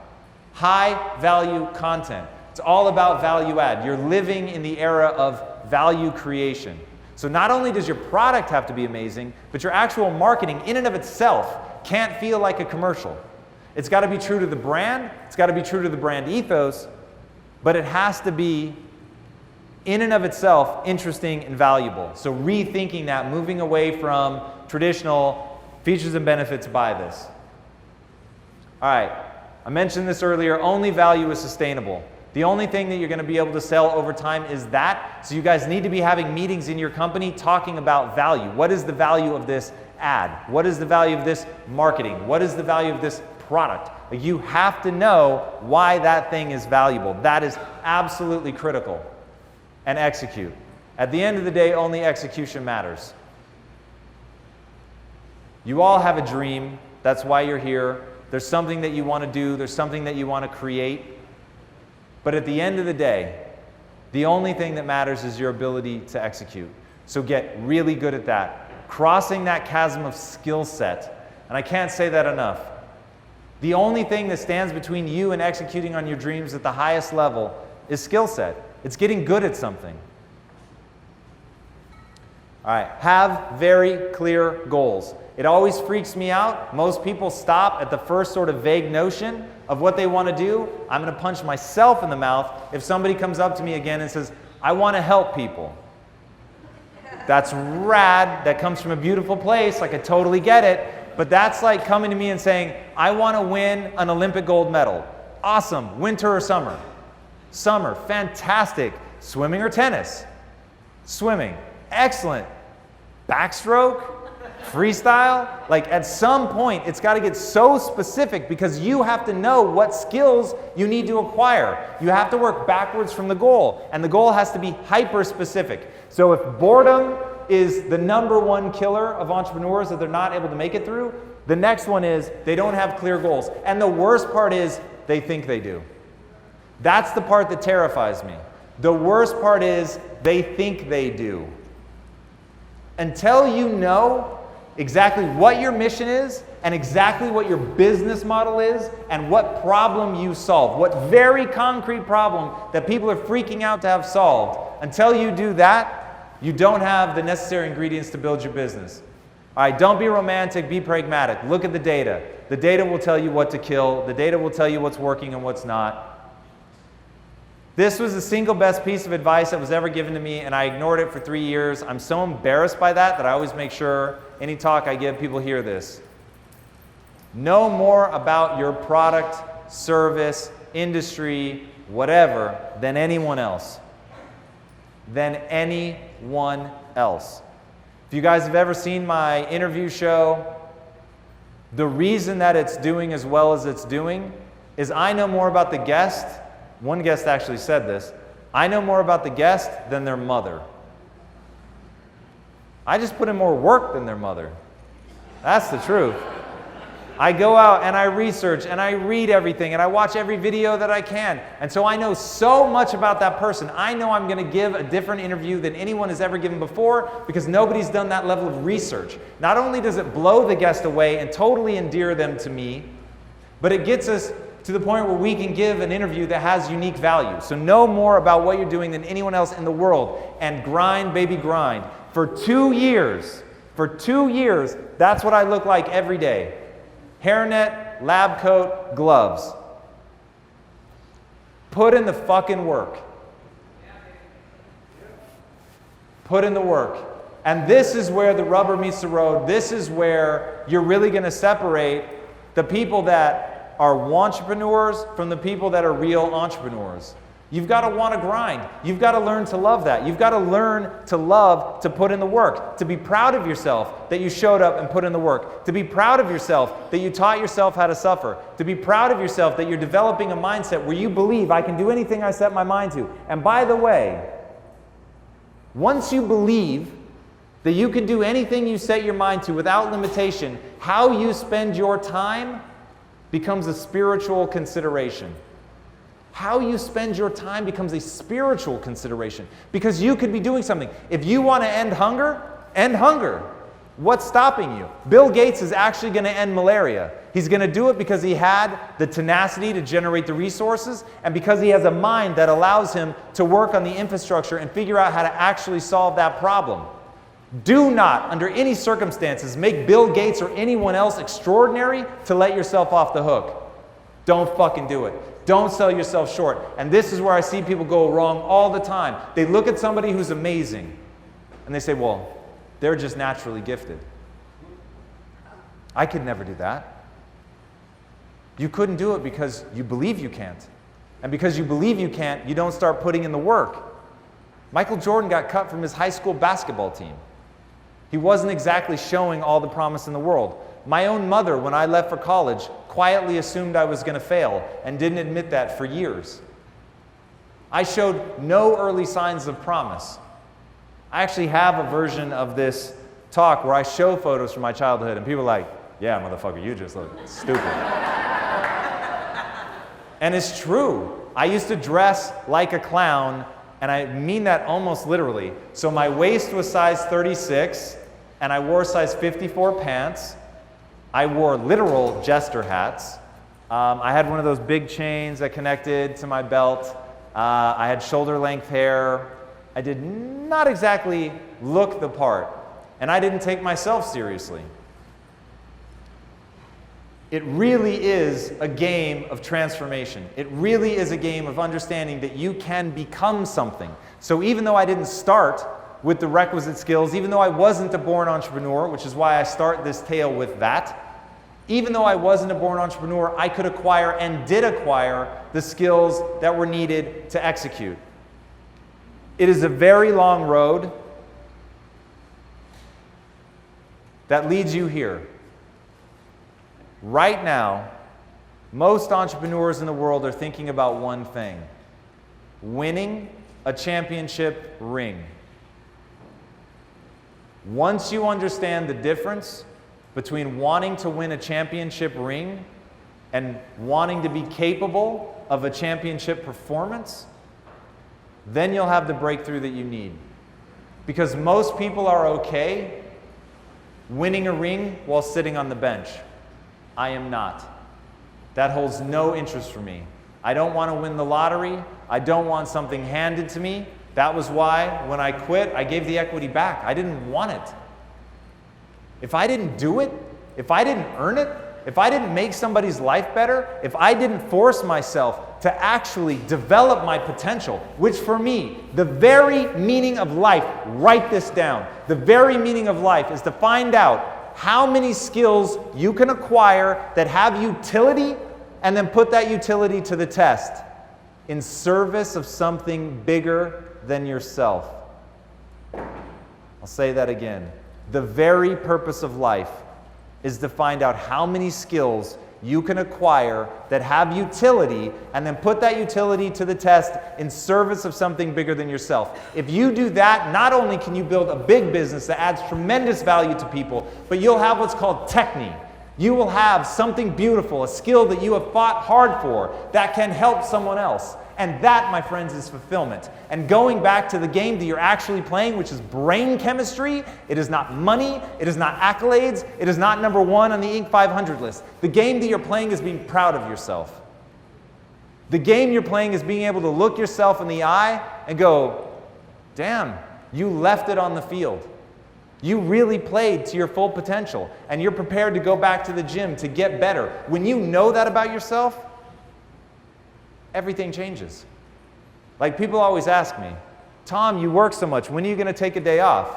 High value content. It's all about value add. You're living in the era of value creation. So not only does your product have to be amazing, but your actual marketing in and of itself can't feel like a commercial. It's got to be true to the brand, it's got to be true to the brand ethos, but it has to be in and of itself interesting and valuable. So rethinking that, moving away from traditional features and benefits, buy this. All right, I mentioned this earlier, only value is sustainable. The only thing that you're going to be able to sell over time is that. So you guys need to be having meetings in your company talking about value. What is the value of this ad? What is the value of this marketing? What is the value of this product? Like, you have to know why that thing is valuable. That is absolutely critical. And execute. At the end of the day, only execution matters. You all have a dream. That's why you're here. There's something that you want to do. There's something that you want to create. But at the end of the day, the only thing that matters is your ability to execute. So get really good at that. Crossing that chasm of skill set. And I can't say that enough. The only thing that stands between you and executing on your dreams at the highest level is skill set. It's getting good at something. All right, have very clear goals. It always freaks me out. Most people stop at the first sort of vague notion of what they want to do. I'm going to punch myself in the mouth if somebody comes up to me again and says, I want to help people. That's rad. That comes from a beautiful place. Like, I totally get it. But that's like coming to me and saying, I want to win an Olympic gold medal. Awesome. Winter or summer? Summer. Fantastic. Swimming or tennis? Swimming. Excellent. Backstroke? Freestyle? Like, at some point, it's got to get so specific because you have to know what skills you need to acquire. You have to work backwards from the goal, and the goal has to be hyper-specific. So if boredom is the #1 killer of entrepreneurs that they're not able to make it through, the next one is they don't have clear goals. And the worst part is they think they do. That's the part that terrifies me. The worst part is they think they do. Until you know exactly what your mission is and exactly what your business model is and what problem you solve, what very concrete problem that people are freaking out to have solved, until you do that, you don't have the necessary ingredients to build your business. All right, don't be romantic, be pragmatic. Look at the data. The data will tell you what to kill. The data will tell you what's working and what's not. This was the single best piece of advice that was ever given to me, and I ignored it for 3 years. I'm so embarrassed by that I always make sure any talk I give, people hear this. Know more about your product, service, industry, whatever, than anyone else. Than anyone else. If you guys have ever seen my interview show, the reason that it's doing as well as it's doing is I know more about the guest. One guest actually said this. I know more about the guest than their mother. I just put in more work than their mother. That's the truth. I go out and I research and I read everything and I watch every video that I can. And so I know so much about that person. I know I'm going to give a different interview than anyone has ever given before because nobody's done that level of research. Not only does it blow the guest away and totally endear them to me, but it gets us to the point where we can give an interview that has unique value. So know more about what you're doing than anyone else in the world. And grind, baby, grind. For 2 years, that's what I look like every day. Hairnet, lab coat, gloves. Put in the fucking work. Put in the work. And this is where the rubber meets the road. This is where you're really going to separate the people that are wantrepreneurs from the people that are real entrepreneurs. You've got to want to grind. You've got to learn to love that. You've got to learn to love to put in the work, to be proud of yourself that you showed up and put in the work, to be proud of yourself that you taught yourself how to suffer, to be proud of yourself that you're developing a mindset where you believe I can do anything I set my mind to. And by the way, once you believe that you can do anything you set your mind to without limitation, how you spend your time becomes a spiritual consideration. How you spend your time becomes a spiritual consideration because you could be doing something. If you want to end hunger, end hunger. What's stopping you? Bill Gates is actually going to end malaria. He's going to do it because he had the tenacity to generate the resources and because he has a mind that allows him to work on the infrastructure and figure out how to actually solve that problem. Do not, under any circumstances, make Bill Gates or anyone else extraordinary to let yourself off the hook. Don't fucking do it. Don't sell yourself short. And this is where I see people go wrong all the time. They look at somebody who's amazing and they say, well, they're just naturally gifted. I could never do that. You couldn't do it because you believe you can't. And because you believe you can't, you don't start putting in the work. Michael Jordan got cut from his high school basketball team. He wasn't exactly showing all the promise in the world. My own mother, when I left for college, quietly assumed I was going to fail and didn't admit that for years. I showed no early signs of promise. I actually have a version of this talk where I show photos from my childhood and people are like, yeah, motherfucker, you just look stupid. And it's true. I used to dress like a clown, and I mean that almost literally. So my waist was size 36, and I wore size 54 pants. I wore literal jester hats. I had one of those big chains that connected to my belt. I had shoulder-length hair. I did not exactly look the part, and I didn't take myself seriously. It really is a game of transformation. It really is a game of understanding that you can become something. So even though I didn't start with the requisite skills, even though I wasn't a born entrepreneur, which is why I start this tale with that, even though I wasn't a born entrepreneur, I could acquire and did acquire the skills that were needed to execute. It is a very long road that leads you here. Right now, most entrepreneurs in the world are thinking about one thing: winning a championship ring. Once you understand the difference between wanting to win a championship ring and wanting to be capable of a championship performance, then you'll have the breakthrough that you need. Because most people are okay winning a ring while sitting on the bench. I am not. That holds no interest for me. I don't want to win the lottery. I don't want something handed to me. That was why when I quit, I gave the equity back. I didn't want it. If I didn't do it, if I didn't earn it, if I didn't make somebody's life better, if I didn't force myself to actually develop my potential, which for me, the very meaning of life, write this down, the very meaning of life is to find out how many skills you can acquire that have utility and then put that utility to the test in service of something bigger than yourself. I'll say that again. The very purpose of life is to find out how many skills you can acquire that have utility and then put that utility to the test in service of something bigger than yourself. If you do that, not only can you build a big business that adds tremendous value to people, but you'll have what's called technique. You will have something beautiful, a skill that you have fought hard for that can help someone else. And that, my friends, is fulfillment. And going back to the game that you're actually playing, which is brain chemistry, it is not money, it is not accolades, it is not number one on the Inc. 500 list. The game that you're playing is being proud of yourself. The game you're playing is being able to look yourself in the eye and go, damn, you left it on the field. You really played to your full potential, and you're prepared to go back to the gym to get better. When you know that about yourself, everything changes. Like, people always ask me, Tom, you work so much, when are you going to take a day off?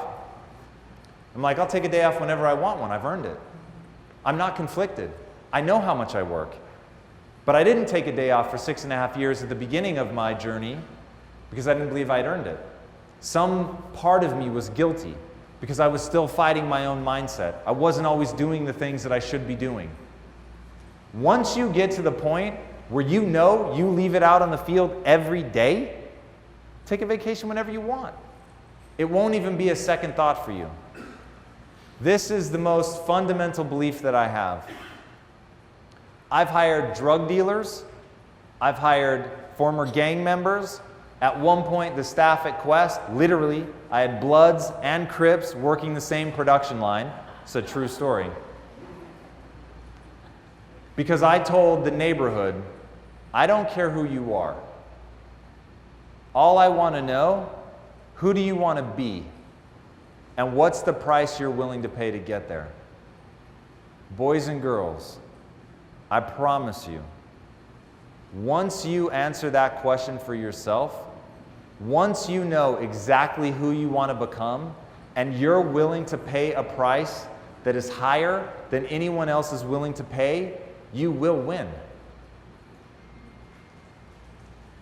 I'm like, I'll take a day off whenever I want one. I've earned it. I'm not conflicted. I know how much I work. But I didn't take a day off for 6.5 years at the beginning of my journey because I didn't believe I'd earned it. Some part of me was guilty because I was still fighting my own mindset. I wasn't always doing the things that I should be doing. Once you get to the point where you know you leave it out on the field every day, take a vacation whenever you want. It won't even be a second thought for you. This is the most fundamental belief that I have. I've hired drug dealers. I've hired former gang members. At one point, the staff at Quest, literally, I had Bloods and Crips working the same production line. It's a true story. Because I told the neighborhood, I don't care who you are. All I want to know, who do you want to be? And what's the price you're willing to pay to get there? Boys and girls, I promise you, once you answer that question for yourself, once you know exactly who you want to become, and you're willing to pay a price that is higher than anyone else is willing to pay, you will win.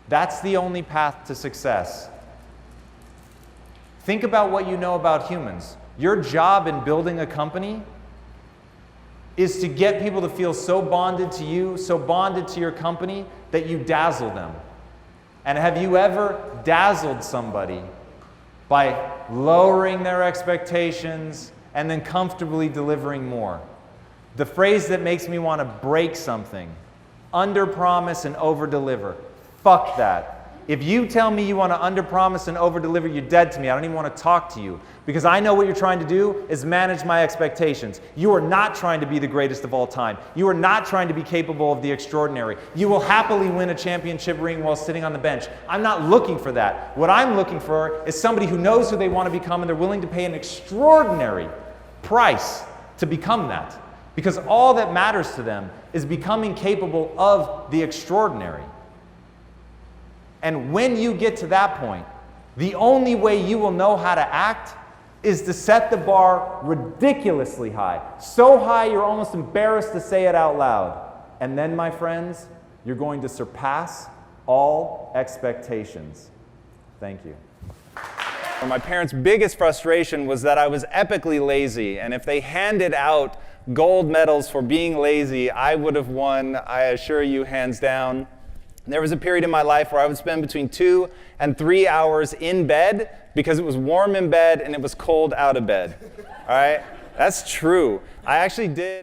That's the only path to success. Think about what you know about humans. Your job in building a company is to get people to feel so bonded to you, so bonded to your company, that you dazzle them. And have you ever dazzled somebody by lowering their expectations and then comfortably delivering more? The phrase that makes me want to break something: under promise and over deliver. Fuck that. If you tell me you want to underpromise and overdeliver, you're dead to me. I don't even want to talk to you. Because I know what you're trying to do is manage my expectations. You are not trying to be the greatest of all time. You are not trying to be capable of the extraordinary. You will happily win a championship ring while sitting on the bench. I'm not looking for that. What I'm looking for is somebody who knows who they want to become and they're willing to pay an extraordinary price to become that. Because all that matters to them is becoming capable of the extraordinary. And when you get to that point, the only way you will know how to act is to set the bar ridiculously high. So high you're almost embarrassed to say it out loud. And then, my friends, you're going to surpass all expectations. Thank you. My parents' biggest frustration was that I was epically lazy, and if they handed out gold medals for being lazy, I would have won, I assure you, hands down. There was a period in my life where I would spend between 2 and 3 hours in bed because it was warm in bed and it was cold out of bed. All right? That's true. I actually did.